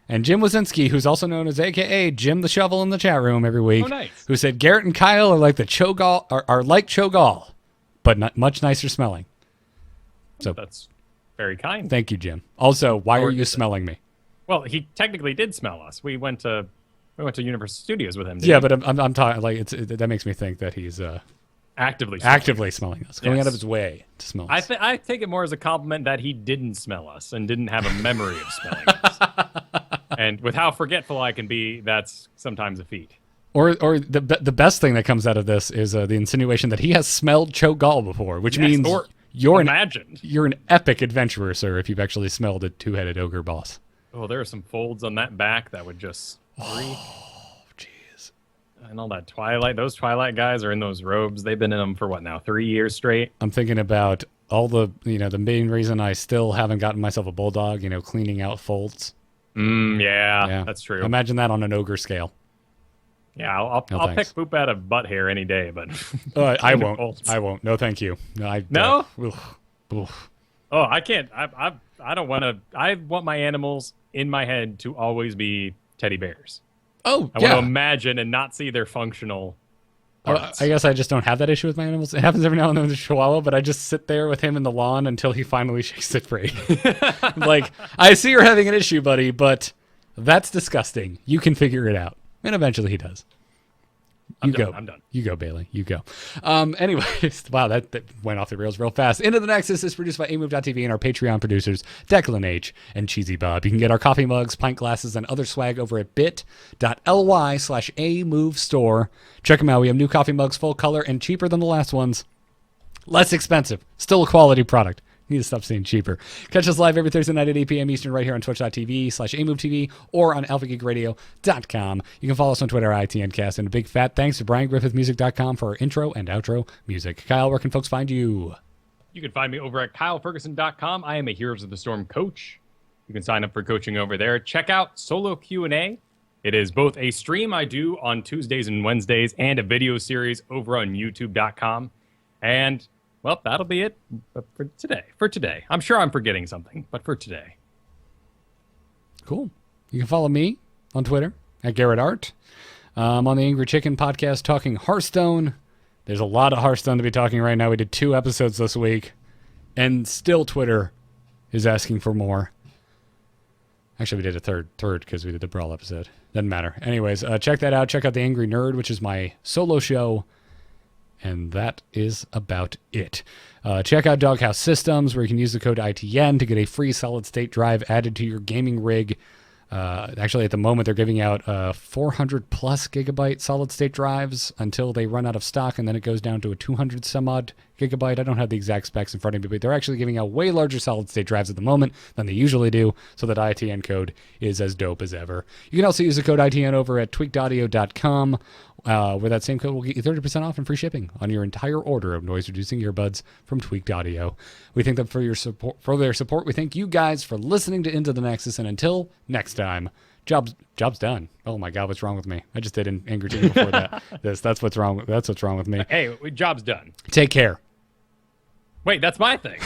and Jim Wazinski, who's also known as AKA Jim the Shovel in the chat room every week. Oh, nice. Who said Garrett and Kyle are like the Cho'Gall, are like Cho'Gall, but not much nicer smelling. So That's very kind. thank you, Jim. Also, why are you smelling me? Well, he technically did smell us. We went to Universal Studios with him. Yeah, didn't but I'm talking like that makes me think that he's we? Actively smelling us, going out of his way to smell us. I take it more as a compliment that he didn't smell us and didn't have a memory of smelling us. And with how forgetful I can be, that's sometimes a feat. Or the best thing that comes out of this is the insinuation that he has smelled Cho'Gall before, which means or you're imagined. you're an epic adventurer, sir, if you've actually smelled a two-headed ogre boss. Oh, there are some folds on that back that would just... Oh, jeez. And all that Twilight. Those Twilight guys are in those robes. They've been in them for, 3 years straight? I'm thinking about all the main reason I still haven't gotten myself a bulldog, cleaning out folds. Yeah, that's true. Imagine that on an ogre scale. Yeah, I'll pick poop out of butt hair any day, but... I won't. I won't. No, thank you. No? Oof. Oh, I can't. I don't want to... I want my animals in my head to always be teddy bears. Oh, I want to imagine and not see their functional parts. I guess I just don't have that issue with my animals. It happens every now and then with the Chihuahua, but I just sit there with him in the lawn until he finally shakes it free. Like, I see you're having an issue, buddy, but that's disgusting. You can figure it out. And eventually he does. I'm done. You go, Bailey. You go. Anyways, wow, that went off the rails real fast. Into the Nexus is produced by amove.tv and our Patreon producers, Declan H. and Cheesy Bob. You can get our coffee mugs, pint glasses, and other swag over at bit.ly/amovestore. Check them out. We have new coffee mugs, full color, and cheaper than the last ones. Less expensive. Still a quality product. Need to stop saying cheaper. Catch us live every Thursday night at 8 p.m. Eastern right here on twitch.tv/amovetv or on alphageekradio.com. You can follow us on Twitter, ITNcast. And a big fat thanks to BrianGriffithMusic.com for our intro and outro music. Kyle, where can folks find you? You can find me over at KyleFerguson.com. I am a Heroes of the Storm coach. You can sign up for coaching over there. Check out Solo Q&A. It is both a stream I do on Tuesdays and Wednesdays and a video series over on YouTube.com. And... well, that'll be it for today. I'm sure I'm forgetting something, but for today. Cool. You can follow me on Twitter at Garrett Art. I'm on the Angry Chicken podcast talking Hearthstone. There's a lot of Hearthstone to be talking right now. We did 2 episodes this week, and still Twitter is asking for more. Actually, we did a third because we did the Brawl episode. Doesn't matter. Anyways, check that out. Check out The Angry Nerd, which is my solo show. And that is about it. Check out Doghouse Systems, where you can use the code ITN to get a free solid-state drive added to your gaming rig. Actually, at the moment, they're giving out 400-plus gigabyte solid-state drives until they run out of stock, and then it goes down to a 200-some-odd gigabyte. I don't have the exact specs in front of me, but they're actually giving out way larger solid-state drives at the moment than they usually do, so that ITN code is as dope as ever. You can also use the code ITN over at tweakedaudio.com, where that same code will get you 30% off and free shipping on your entire order of noise-reducing earbuds from Tweaked Audio. We thank them for their support. We thank you guys for listening to Into the Nexus, and until next time, job's done. Oh my God, what's wrong with me? I just did an Angry Chicken before that. That's what's wrong with me. Hey, job's done. Take care. Wait, that's my thing.